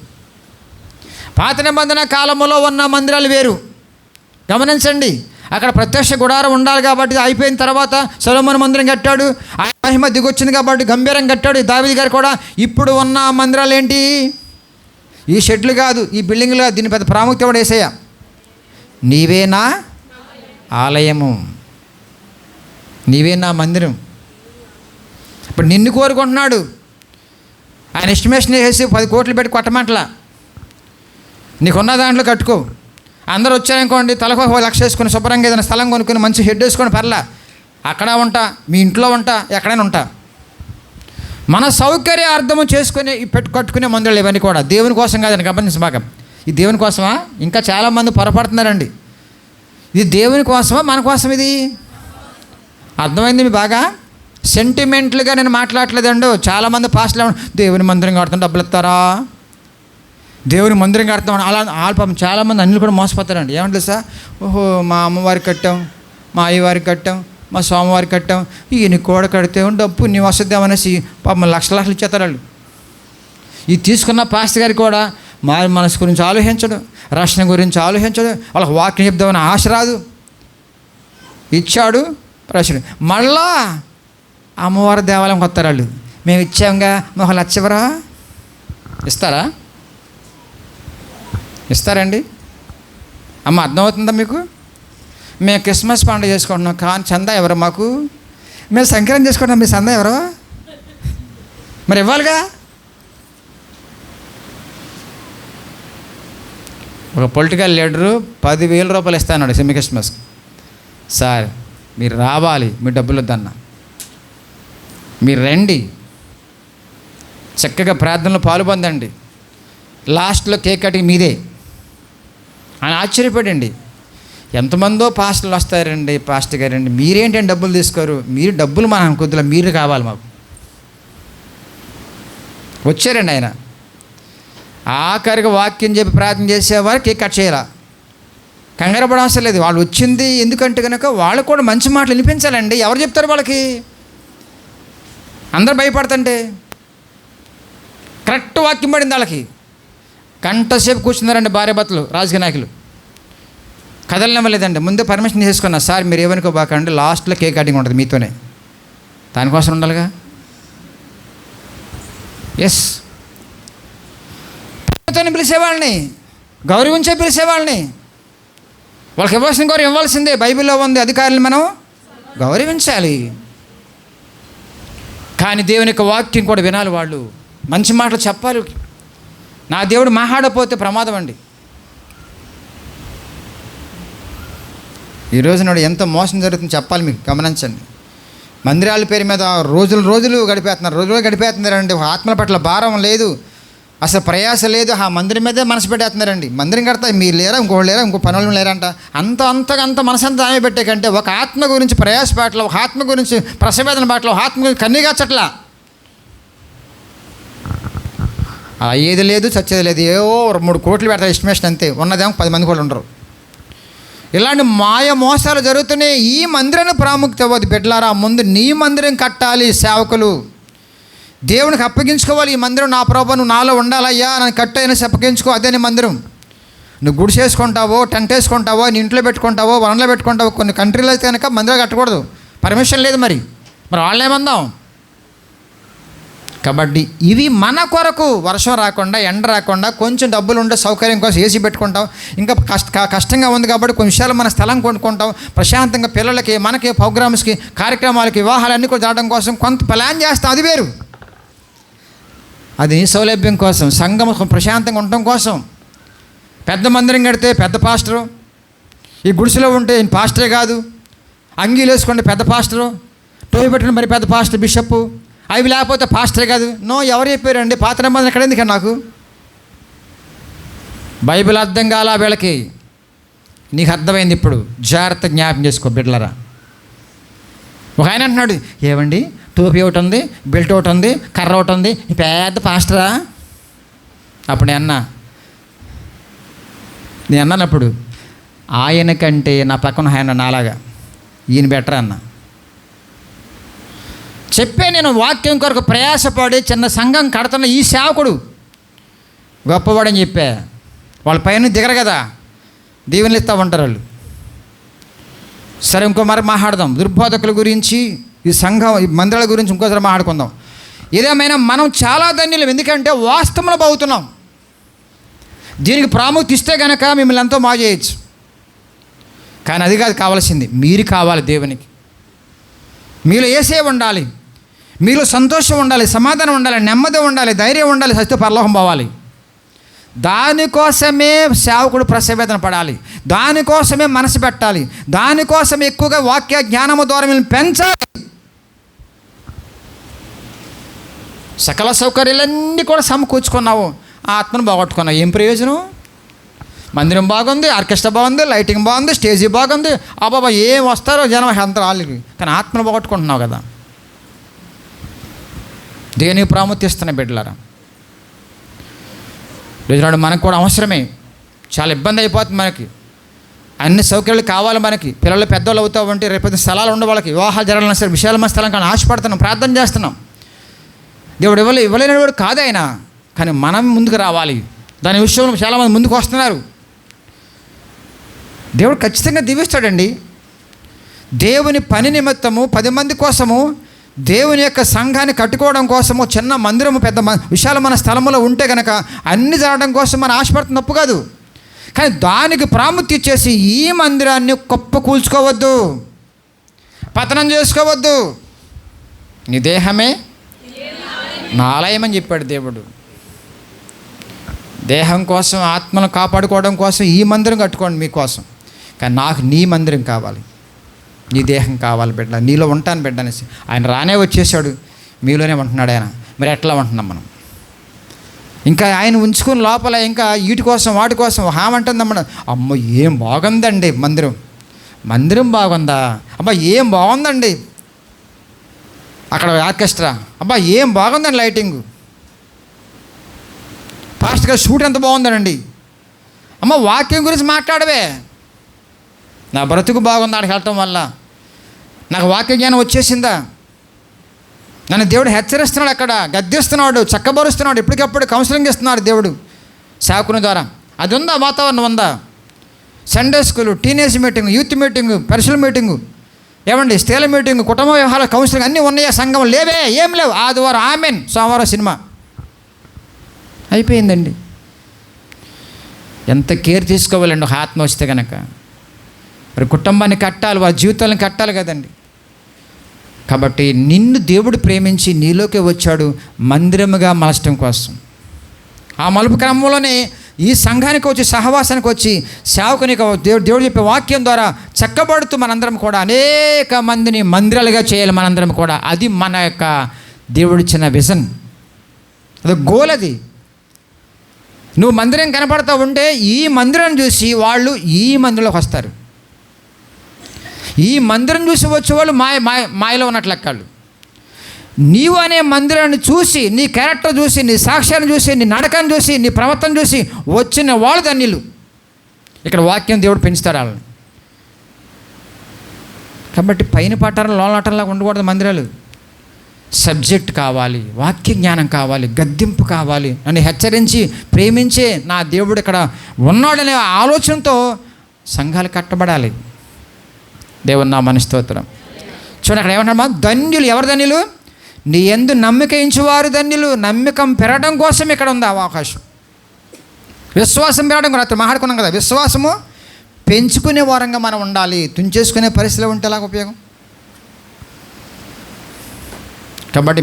A: పాత నిబంధన కాలంలో ఉన్న మందిరాలు వేరు. గమనించండి, అక్కడ ప్రత్యక్ష గుడారం ఉండాలి కాబట్టి అయిపోయిన తర్వాత సొలొమోను మందిరం కట్టాడు. ఆయన మహిమ దిగొచ్చింది కాబట్టి గంభీరం కట్టాడు దావీదు గారు కూడా. ఇప్పుడు ఉన్న మందిరాలు ఏంటి? ఈ షెడ్లు కాదు, ఈ బిల్డింగ్లు కాదు. దీని పెద్ద ప్రాముఖ్యత కూడా యేసయ్య, నీవే నా ఆలయము, నీవే నా మందిరం. ఇప్పుడు నిన్ను కోరుకుంటున్నాడు. ఆయన ఎస్టిమేషన్ వేసి 10 కోట్లు పెట్టి కొట్టమంటలా. నీకున్న దాంట్లో కట్టుకో. అందరూ వచ్చారనుకోండి, తలకు 1 లక్ష వేసుకొని శుభ్రంగా ఏదైనా స్థలం కొనుక్కొని మంచి హెడ్ వేసుకొని పర్లా, అక్కడ ఉంటా, మీ ఇంట్లో ఉంటా, ఎక్కడైనా ఉంటా. మన సౌకర్య అర్థము చేసుకుని కట్టుకునే మందులు ఇవన్నీ కూడా దేవుని కోసం కాదని గమనించబాక. ఇది దేవుని కోసమా? ఇంకా చాలామంది పొరపడుతున్నారండి. ఇది దేవుని కోసమా మన కోసం? ఇది అర్థమైంది మీ బాగా? సెంటిమెంట్లుగా నేను మాట్లాడలేదండి. చాలామంది పాస్ట్లో దేవుని మందిరం కడుతున్న డబ్బులు ఇస్తారా, దేవుని మందిరం కడతామని అలా ఆల్పం చాలామంది అన్నిలు కూడా మోసపోతారండి. ఏమంటే సార్, ఓహో మా అమ్మవారికి కట్టాం, మా అయ్యవారికి కట్టాం, మా స్వామివారికి కట్టాం, ఈయన కూడా కడితే డబ్బు నీ వస్తుందేమనేసి పాపం లక్షలు ఇచ్చేస్తారు వాళ్ళు. ఇది తీసుకున్న పాస్టర్ గారికి కూడా మారి మనసు గురించి ఆలోచించడు, రక్షణ గురించి ఆలోచించడు, వాళ్ళకి వాక్యం చెప్దామని ఆశ రాదు. ఇచ్చాడు ప్రశ్న, మళ్ళా అమ్మవారి దేవాలయంకి వస్తారు వాళ్ళు. మేము ఇచ్చాంగా, మాకు లక్ష ఇవ్వరా? ఇస్తారండి? అమ్మ అర్థమవుతుందా మీకు? మేము క్రిస్మస్ పండుగ చేసుకుంటున్నాం కానీ చందా ఎవరు మాకు? మేము సంక్రాంతి చేసుకుంటున్నాం, మీ చందా ఎవరు? మరి ఇవ్వాలిగా. ఒక పొలిటికల్ లీడరు 10,000 రూపాయలు ఇస్తాను సెమీ క్రిస్మస్కి. సార్ మీరు రావాలి, మీ డబ్బులు వద్దన్న, మీరు రండి, చక్కగా ప్రార్థనలో పాల్పొందండి, లాస్ట్లో కేక్ కటింగ్ మీదే అని ఆశ్చర్యపడండి. ఎంతమందో పాస్టర్లు వస్తారండి, పాస్టర్ గారండి మీరేంటండి డబ్బులు తీసుకోరు, మీరు డబ్బులు మన కొద్దిగా మీరు కావాలి మాకు. వచ్చారండి ఆయన, ఆఖరికి వాక్యం చెప్పి ప్రార్థన చేసేవారు కేక్ కట్ చేయాల, కంగారు పడవసరం లేదు. వాళ్ళు వచ్చింది ఎందుకంటే కనుక వాళ్ళు కూడా మంచి మాటలు వినిపించాలండి. ఎవరు చెప్తారు వాళ్ళకి? అందరు భయపడుతుంటే కరెక్ట్ వాక్యం పడింది వాళ్ళకి. గంట సేపు కూర్చున్నారండి భార్య భర్తలు, రాజకీయ నాయకులు, కదలనివ్వలేదండి. ముందే పర్మిషన్ తీసుకున్నా, సార్ మీరు ఏమనుకోబాకండి, లాస్ట్లో కేక్ కటింగ్ ఉంటుంది మీతోనే, దానికోసం ఉండాలిగా. ఎస్, ప్రేమతోనే పిలిచేవాళ్ళని, గౌరవించే పిలిచేవాళ్ళని, వాళ్ళకి ఇవ్వాల్సిన గౌరవం ఇవ్వాల్సిందే. బైబిల్లో ఉంది, అధికారులు మనం గౌరవించాలి. కానీ దేవుని యొక్క వాక్యం కూడా వినాలి, వాళ్ళు మంచి మాటలు చెప్పాలి. నా దేవుడు మాట్లాడపోతే ప్రమాదం అండి. ఈరోజు నాడు ఎంత మోసం జరుగుతుందో చెప్పాలి మీకు, గమనించండి. మందిరాల పేరు మీద రోజులు గడిపేస్తున్నారండి. ఆత్మల పట్ల భారం లేదు, అసలు ప్రయాస లేదు, ఆ మందిరం మీదే మనసు పెట్టేస్తున్నారండి. మందిరం కడతా మీరు లేరా, ఇంకోళ్ళు లేరా, ఇంకో పనులు లేరంట, అంత మనసంతా ఆమె పెట్టే కంటే ఒక ఆత్మ గురించి ప్రయాస పాటలు, ఒక ఆత్మ గురించి ప్రసవేదన పాటలు, ఆత్మ గురించి కన్నీగాచట్లా. ఏది లేదు, చచ్చేది లేదు, ఏవో 3 కోట్లు పెడతారు ఎస్టిమేషన్ అంతే, ఉన్నదేమో 10 మంది కూడా ఉండరు. ఇలాంటి మాయ మోసాలు జరుగుతున్నాయి. ఈ మందిరాన్ని ప్రాముఖ్యత ఇవ్వదు బిడ్డలారా. ముందు నీ మందిరం కట్టాలి, సేవకులు దేవునికి అప్పగించుకోవాలి. ఈ మందిరం నా ప్రభు నువ్వు నాలో ఉండాలయ్యా, నన్ను కట్టైనా అప్పగించుకో, అదే నీ మందిరం. నువ్వు గుడి చేసుకుంటావో, టెంట్ వేసుకుంటావో, నీ ఇంట్లో పెట్టుకుంటావో, వనంలో పెట్టుకుంటావో. కొన్ని కంట్రీలో అయితే కనుక మందిరం కట్టకూడదు, పర్మిషన్ లేదు. మరి వాళ్ళేమందాం. కాబట్టి ఇవి మన కొరకు, వర్షం రాకుండా ఎండ రాకుండా కొంచెం డబ్బులు ఉండే సౌకర్యం కోసం ఏసీ పెట్టుకుంటాం. ఇంకా కష్టంగా ఉంది కాబట్టి కొన్ని విషయాలు మన స్థలం కొనుక్కుంటాం. ప్రశాంతంగా పిల్లలకి, మనకి, ప్రోగ్రామ్స్కి, కార్యక్రమాలకి, వివాహాలన్నీ కూడా రావడం కోసం కొంత ప్లాన్ చేస్తాం, అది వేరు. అది సౌలభ్యం కోసం, సంఘం ప్రశాంతంగా ఉండటం కోసం. పెద్ద మందిరం కడితే పెద్ద పాస్టరు, ఈ గుడిసెలో ఉంటే పాస్టరే కాదు, అంగీలు వేసుకుంటే పెద్ద పాస్టరు, టోపీ పెట్టుకుని మరి పెద్ద పాస్టర్, బిషప్పు, అవి లేకపోతే పాస్టరే కాదు. ఎవరు చెప్పారండి? పాత నిబంధన ఎక్కడ ఎందుకు నాకు? బైబిల్ అర్థం కాలా వీళ్ళకి, నీకు అర్థమైంది ఇప్పుడు, జాగ్రత్త జ్ఞాపకం చేసుకో బిడ్డలరా. ఒక ఆయన అంటున్నాడు, ఏమండి టోపీ ఒకటి ఉంది, బెల్ట్ ఒకటి ఉంది, కర్ర ఒకటి ఉంది, పెద్ద పాస్టరా? అప్పుడు నేను అన్నప్పుడు ఆయన కంటే నా పక్కన ఆయన నాలాగా ఈయన బెటర్ అన్న. చెప్పే నేను వాక్యం కొరకు ప్రయాసపడి చిన్న సంఘం కడుతున్న ఈ సేవకుడు గొప్పవాడని చెప్పా. వాళ్ళ పైన దిగరు కదా, దీవెనలు ఇస్తూ ఉంటారు వాళ్ళు. సరే, ఇంకో మరి మాట్లాడదాం దుర్బోధకుల గురించి, ఈ సంఘం, ఈ మందిరాల గురించి ఇంకోసారి మాట్లాడుకుందాం. ఏదేమైనా మనం చాలా ధన్యులం, ఎందుకంటే వాస్తవంలో బాగుతున్నాం. దీనికి ప్రాముఖ్యత ఇస్తే కనుక మిమ్మల్ని ఎంతో బాగు చేయొచ్చు. కానీ అది కాదు కావాల్సింది, మీరు కావాలి దేవునికి. మీలో యేసే ఉండాలి, మీలో సంతోషం ఉండాలి, సమాధానం ఉండాలి, నెమ్మది ఉండాలి, ధైర్యం ఉండాలి, సత్య పరలోకం పోవాలి. దానికోసమే సేవకుడు ప్రసవేదన పడాలి, దానికోసమే మనసు పెట్టాలి, దానికోసమే ఎక్కువగా వాక్య జ్ఞానము ద్వారా మేము పెంచాలి. సకల సౌకర్యాలన్నీ కూడా సమకూర్చుకున్నావు, ఆత్మను బాగొట్టుకున్నావు, ఏం ప్రయోజనం? మందిరం బాగుంది, ఆర్కెస్ట్రా బాగుంది, లైటింగ్ బాగుంది, స్టేజీ బాగుంది, అబ్బాబా ఏం వస్తారో జనం అంత వాళ్ళకి, కానీ ఆత్మను బాగొట్టుకుంటున్నావు కదా. దేనికి ప్రాముఖ్యత ఇస్తున్నాయి బిడ్డలారా? రోజునాడు మనకు కూడా అవసరమే, చాలా ఇబ్బంది అయిపోతుంది మనకి. అన్ని సౌకర్యాలు కావాలి మనకి. పిల్లలు పెద్దవాళ్ళు అవుతావు అంటే రేపు స్థలాలు ఉండే వాళ్ళకి, వివాహాలు జరగాలన్నా సరే విశాలమైన స్థలం కానీ ఆశపడుతున్నాం, ప్రార్థన చేస్తున్నాం. దేవుడు ఇవ్వలేని వాడు కాదు ఆయన, కానీ మనం ముందుకు రావాలి. దాని విషయంలో చాలామంది ముందుకు వస్తున్నారు. దేవుడు ఖచ్చితంగా దీవిస్తాడండి. దేవుని పని నిమిత్తము 10 మంది కోసము, దేవుని యొక్క సంఘాన్ని కట్టుకోవడం కోసము చిన్న మందిరము, పెద్ద విశాలమైన స్థలంలో ఉంటే కనుక అన్ని జరగడం కోసం మనం ఆశపడుతున్న తప్పు కాదు. కానీ దానికి ప్రాముఖ్యత ఇచ్చేసి ఈ మందిరాన్ని గొప్ప కూల్చుకోవద్దు, పతనం చేసుకోవద్దు. నీ దేహమే నా ఆలయం అని చెప్పాడు దేవుడు. దేహం కోసం, ఆత్మను కాపాడుకోవడం కోసం ఈ మందిరం కట్టుకోండి మీకోసం. కానీ నాకు నీ మందిరం కావాలి, నీ దేహం కావాలి బిడ్డ, నీలో ఉంటాను బిడ్డ అనేసి ఆయన రానే వచ్చేసాడు, మీలోనే ఉంటున్నాడు ఆయన. మరి ఎట్లా ఉంటున్నాం మనం? ఇంకా ఆయన ఉంచుకుని లోపల ఇంకా వీటి కోసం వాటి కోసం హామంటుందమ్మ. అమ్మ ఏం బాగుందండి మందిరం, మందిరం బాగుందా? అబ్బా ఏం బాగుందండి అక్కడ ఆర్కెస్ట్రా, అబ్బా ఏం బాగుందండి లైటింగు, పాస్టర్ గారు షూట్ ఎంత బాగుందండి. అమ్మ వాక్యం గురించి మాట్లాడవే. నా బ్రతుకు బాగుంది అక్కడికి వెళ్ళటం వల్ల, నాకు వాక్య జ్ఞానం వచ్చేసిందా, నన్ను దేవుడు హెచ్చరిస్తున్నాడు, అక్కడ గద్దిస్తున్నాడు, చక్కబరుస్తున్నాడు, ఎప్పటికప్పుడు కౌన్సిలింగ్ ఇస్తున్నాడు దేవుడు సేవకుని ద్వారా. అది ఉందా? వాతావరణం ఉందా? Sunday school, teenage meeting, youth meeting, personal meeting, ఏమండి స్టేల మీటింగు, కుటుంబ వ్యవహార కౌన్సిలింగ్ అన్నీ ఉన్నాయా? సంఘం లేవే, ఏం లేవు. ఆదివారం ఆమెన్, సోమవారం సినిమా అయిపోయిందండి. ఎంత కేర్ తీసుకోవాలండి ఒక ఆత్మ వస్తే కనుక. మరి కుటుంబాన్ని కట్టాలి, వారి జీవితాలను కట్టాలి కదండి. కాబట్టి నిన్ను దేవుడు ప్రేమించి నీలోకే వచ్చాడు మందిరముగా మలచడం కోసం. ఆ మలుపు క్రమంలోనే ఈ సంఘానికి వచ్చి, సహవాసానికి వచ్చి, సేవకునికి దేవుడు చెప్పే వాక్యం ద్వారా చక్కబడుతూ మనందరం కూడా అనేక మందిని మందిరాలుగా చేయాలి మనందరం కూడా. అది మన యొక్క దేవుడిచ్చిన విజన్, అది గోల్. అది నువ్వు మందిరం కనపడతా ఉంటే ఈ మందిరం చూసి వాళ్ళు ఈ మందిరంలోకి వస్తారు. ఈ మందిరం చూసి వచ్చేవాళ్ళు మాయలో ఉన్నట్లు లెక్కలు. నీవు అనే మందిరాన్ని చూసి, నీ క్యారెక్టర్ చూసి, నీ సాక్ష్యాన్ని చూసి, నీ నడకను చూసి, నీ ప్రవర్తన చూసి వచ్చిన వాళ్ళు ధన్యులు. ఇక్కడ వాక్యం దేవుడు పెంచుతాడు వాళ్ళని. కాబట్టి పైన పట్టారం లోనటంలాగా ఉండకూడదు మందిరాలు. సబ్జెక్ట్ కావాలి, వాక్య జ్ఞానం కావాలి, గద్దింపు కావాలి, నన్ను హెచ్చరించి ప్రేమించే నా దేవుడు ఇక్కడ ఉన్నాడనే ఆలోచనతో సంఘాలు కట్టబడాలి. దేవుని నామమునకు స్తోత్రం. చూడండి అక్కడ ఏమంటామా? ధన్యులు. ఎవరు ధన్యులు? నీ యందు నమ్మిక ఉంచువారు ధన్యులు. నమ్మకం పెరగడం కోసం ఇక్కడ ఉంది అవకాశం. విశ్వాసం పెరగడం కూడా మాట్లాడుకున్నాం కదా. విశ్వాసము పెంచుకునే వారంగా మనం ఉండాలి. తుంచేసుకునే పరిస్థితిలో ఉంటే ఎలాగ ఉపయోగం? కాబట్టి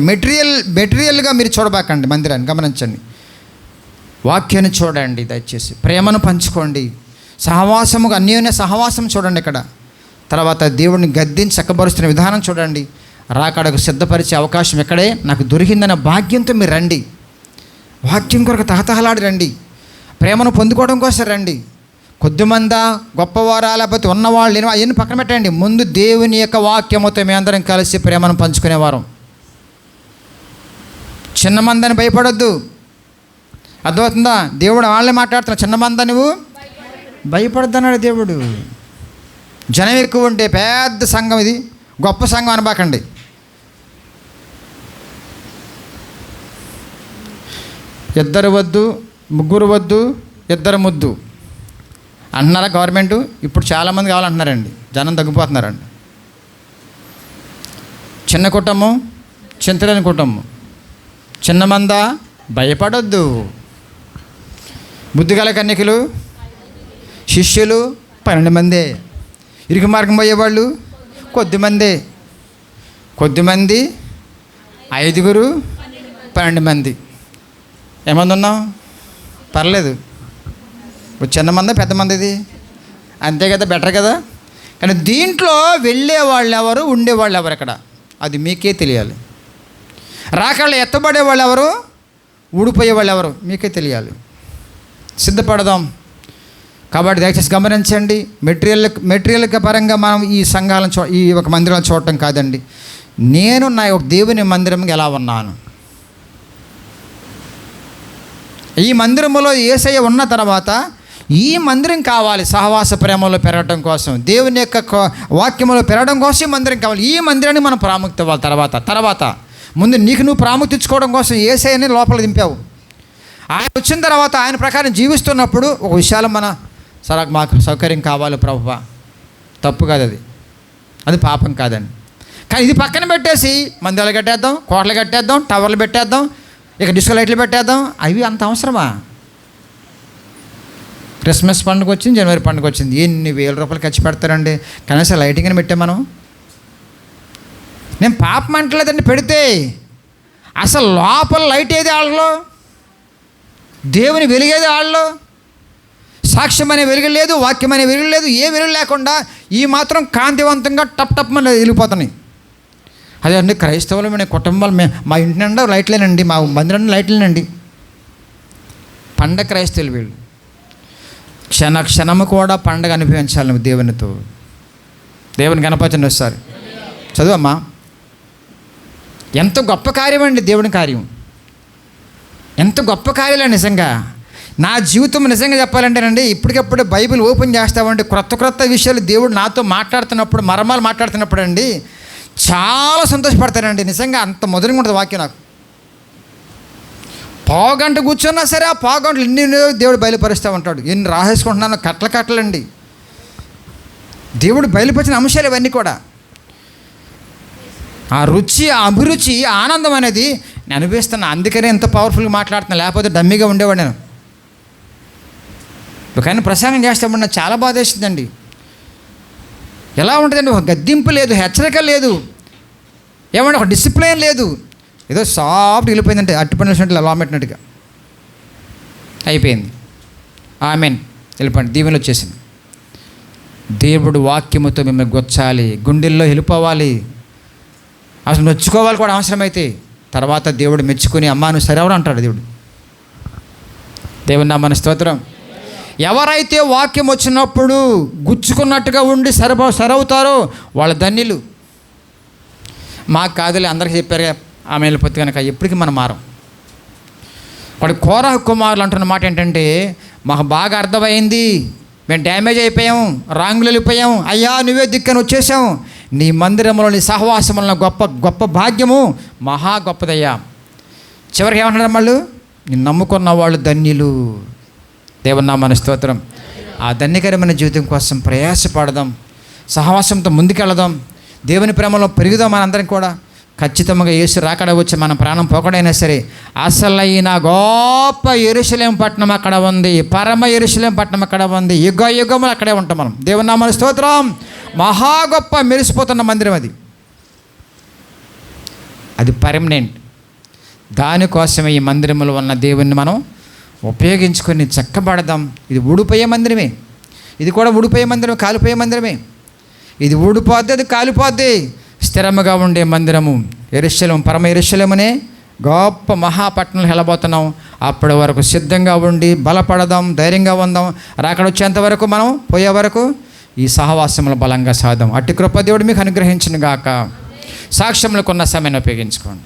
A: మెటీరియల్గా మీరు చూడబాకండి మందిరాన్ని, గమనించండి. వాక్యాన్ని చూడండి దయచేసి, ప్రేమను పంచుకోండి, సహవాసముగా అన్యోన్య సహవాసం చూడండి ఇక్కడ. తర్వాత దేవుడిని గద్దించి చక్కబరుస్తున్న విధానం చూడండి. రాకడకు సిద్ధపరిచే అవకాశం ఇక్కడే నాకు దొరికిందన్న భాగ్యంతో మీరు రండి. వాక్యం కొరకు తహతహలాడి రండి. ప్రేమను పొందుకోవడం కోసం రండి. కొద్దిమందా, గొప్పవారా, లేకపోతే ఉన్నవాళ్ళు లేని అవన్నీ పక్కన పెట్టండి. ముందు దేవుని యొక్క వాక్యముతో మేము అందరం కలిసి ప్రేమను పంచుకునేవారం. చిన్న మందని భయపడొద్దు. అర్థమవుతుందా? దేవుడు వాళ్ళే మాట్లాడుతున్నా. చిన్న మంద నువ్వు భయపడద్దు అన్నాడు దేవుడు. జనం ఎక్కువ ఉంటే పెద్ద సంఘం, ఇది గొప్ప సంఘం అనబాకండి. ఇద్దరు వద్దు, ముగ్గురు వద్దు, ఇద్దరు ముద్దు అంటున్నారా గవర్నమెంట్? ఇప్పుడు చాలామంది కావాలంటున్నారండి. జనం తగ్గిపోతున్నారండి. చిన్న కుటుంబం, చింతలేని కుటుంబం, చిన్న మంద భయపడొద్దు. బుద్ధిగల కన్యకలు, శిష్యులు 12 మందే. ఇరుకు మార్గం పోయేవాళ్ళు కొద్దిమంది, 5, 12 మంది. ఏమంది ఉన్నాం? పర్లేదు. చిన్న మంది పెద్ద మందిది అంతే కదా, బెటర్ కదా. కానీ దీంట్లో వెళ్ళేవాళ్ళు ఎవరు, ఉండేవాళ్ళు ఎవరు ఇక్కడ, అది మీకే తెలియాలి. రాకళ్ళు ఎత్తబడే వాళ్ళు ఎవరు, ఊడిపోయే వాళ్ళు ఎవరు మీకే తెలియాలి. సిద్ధపడదాం. కాబట్టి దయచేసి గమనించండి. మెటీరియల్ పరంగా మనం ఈ సంఘాలను ఈ ఒక మందిరాలను చూడటం కాదండి. నేను నా యొక్క దేవుని మందిరంగా ఎలా ఉన్నాను, ఈ మందిరములో యేసయ్య ఉన్న తర్వాత ఈ మందిరం కావాలి. సహవాస ప్రేమలో పెరగడం కోసం, దేవుని యొక్క వాక్యంలో పెరగడం కోసం ఈ మందిరం కావాలి. ఈ మందిరాన్ని మనం ప్రాముఖ్యత ఇవ్వాలి. తర్వాత ముందు నీకు నువ్వు ప్రాముఖ్యత ఇచ్చుకోవడం కోసం యేసయ్యని లోపల దింపావు. ఆయన వచ్చిన తర్వాత ఆయన ప్రకారం జీవిస్తున్నప్పుడు ఒక విషయాలు సరే మాకు సౌకర్యం కావాలి ప్రభువా, తప్పు కాదు, అది పాపం కాదండి. కానీ ఇది పక్కన పెట్టేసి మందిరాలు కట్టేద్దాం, కోటలు కట్టేద్దాం, టవర్లు పెట్టేద్దాం, ఇక డిస్కో లైట్లు పెట్టేద్దాం, అవి అంత అవసరమా? క్రిస్మస్ పండుగ వచ్చింది, జనవరి పండుగ వచ్చింది, ఎన్ని వేల రూపాయలు ఖర్చు పెడతారండి. కనీసం లైటింగ్ అని పెట్టాం మనం. నేను పాపం అంటలేదండి పెడితే, అసలు లోపల లైట్ ఏది వాళ్ళలో దేవుని వెలిగేది వాళ్ళలో. సాక్ష్యం అనే వెలుగు లేదు, వాక్యం అనే వెలుగు లేదు, ఏ వెలుగు లేకుండా ఈ మాత్రం కాంతివంతంగా టప్ టప్ మన వెళ్ళిపోతున్నాయి. అదే అండి క్రైస్తవులు మన కుటుంబాలు మా ఇంటి నిండా లైట్లేనండి, మా మందిరం లైట్లేనండి. పండగ క్రైస్తవులు వీళ్ళు. క్షణము కూడా పండగ అనిపించాలి నువ్వు దేవునితో. దేవుని కనపరచండి ఒకసారి. చదువమ్మా. ఎంత గొప్ప కార్యం అండి దేవుని కార్యం, ఎంత గొప్ప కార్యాలు నిజంగా. నా జీవితం నిజంగా చెప్పాలంటేనండి, ఇప్పటికప్పుడు బైబిల్ ఓపెన్ చేస్తామంటే క్రొత్త విషయాలు దేవుడు నాతో మాట్లాడుతున్నప్పుడు, మర్మాలు మాట్లాడుతున్నప్పుడు అండి చాలా సంతోషపడతానండి. నిజంగా అంత మధురంగా ఉంటుంది వాక్యం. నాకు పావుగంట కూర్చున్నా సరే ఆ పావుగంటలు ఎన్ని దేవుడు బయలుపరుస్తూ ఉంటాడు. ఎన్ని రాసేసుకుంటున్నాను కట్టలండి. దేవుడు బయలుపరిచిన అంశాలు ఇవన్నీ కూడా. ఆ రుచి, ఆ అభిరుచి, ఆనందం అనేది నేను అనుభవిస్తున్నా. అందుకనే ఎంత పవర్ఫుల్గా మాట్లాడుతున్నా, లేకపోతే డమ్మీగా ఉండేవాడు నేను. కానీ ప్రసంగం చేస్తామని నాకు చాలా బాధ వేస్తుందండి. ఎలా ఉంటుందండి, ఒక గద్దింపు లేదు, హెచ్చరిక లేదు, ఏమంటే ఒక డిసిప్లిన్ లేదు. ఏదో సాఫ్ట్ వెళ్ళిపోయిందంటే అట్టి పని వేసినట్లు అలా పెట్టినట్టుగా అయిపోయింది. ఆమెన్. వెళ్ళిపోండి, దీవెనలు వచ్చేసింది. దేవుడు వాక్యముతో మిమ్మల్ని గొచ్చాలి, గుండెల్లో వెళ్ళిపోవాలి, అసలు నొచ్చుకోవాలి కూడా అవసరమైతే. తర్వాత దేవుడు మెచ్చుకొని అమ్మా నువ్వు సరెవరు అంటాడు దేవుడు. దేవుని నామమున స్తోత్రం. ఎవరైతే వాక్యం వచ్చినప్పుడు గుచ్చుకున్నట్టుగా ఉండి సరవుతారో వాళ్ళ ధన్యులు. మాకు కాదులే అందరికీ చెప్పారు ఆమె వెళ్ళిపోతే కనుక ఎప్పటికీ మనం మారం. వాడు కోరహ కుమారులు అంటున్న మాట ఏంటంటే, మాకు బాగా అర్థమైంది, మేము డ్యామేజ్ అయిపోయాము, రాంగులు వెళ్ళిపోయాము, అయ్యా నువ్వే దిక్కని వచ్చేసాము, నీ మందిరంలో నీ సహవాసంలో గొప్ప భాగ్యము, మహా గొప్పదయ్యా. చివరికి ఏమంటున్నారు వాళ్ళు, నేను నమ్ముకున్న వాళ్ళు ధన్యులు. దేవుని నామమున స్తోత్రం. ఆ ధన్యకరమైన జీవితం కోసం ప్రయాసపడదాం, సహవాసంతో ముందుకెళదాం, దేవుని ప్రేమలో పెరుగుదాం. మనందరం కూడా ఖచ్చితంగా యేసు రాకడ వచ్చి మన ప్రాణం పోకడైనా సరే అసలైన గొప్ప యెరూషలేము పట్టణం అక్కడ ఉంది, పరమ యెరూషలేము పట్టణం అక్కడ ఉంది, యుగములు అక్కడే ఉంటాం మనం. దేవుని నామమున స్తోత్రం. మహా గొప్ప మెరిసిపోతున్న మందిరం అది పర్మనెంట్. దానికోసమే ఈ మందిరంలో ఉన్న దేవుణ్ణి మనం ఉపయోగించుకొని చక్కబడదాం. ఇది ఊడిపోయే మందిరమే, ఇది కూడా ఊడిపోయే మందిరమే, కాలిపోయే మందిరమే. ఇది ఊడిపోద్ది, అది కాలిపోద్ది. స్థిరముగా ఉండే మందిరము యెరూషలేము, పరమ యెరూషలేమునే గొప్ప మహాపట్టణంలో వెళ్ళబోతున్నాం. అప్పటి వరకు సిద్ధంగా ఉండి బలపడదాం, ధైర్యంగా ఉందాం. రాకడ వచ్చేంత వరకు, మనం పోయే వరకు ఈ సహవాసంలో బలంగా సాధం. అట్టి కృప దేవుడు మీకు అనుగ్రహించును గాక. సాక్ష్యములకు ఉన్న సమయాన్ని ఉపయోగించుకోండి.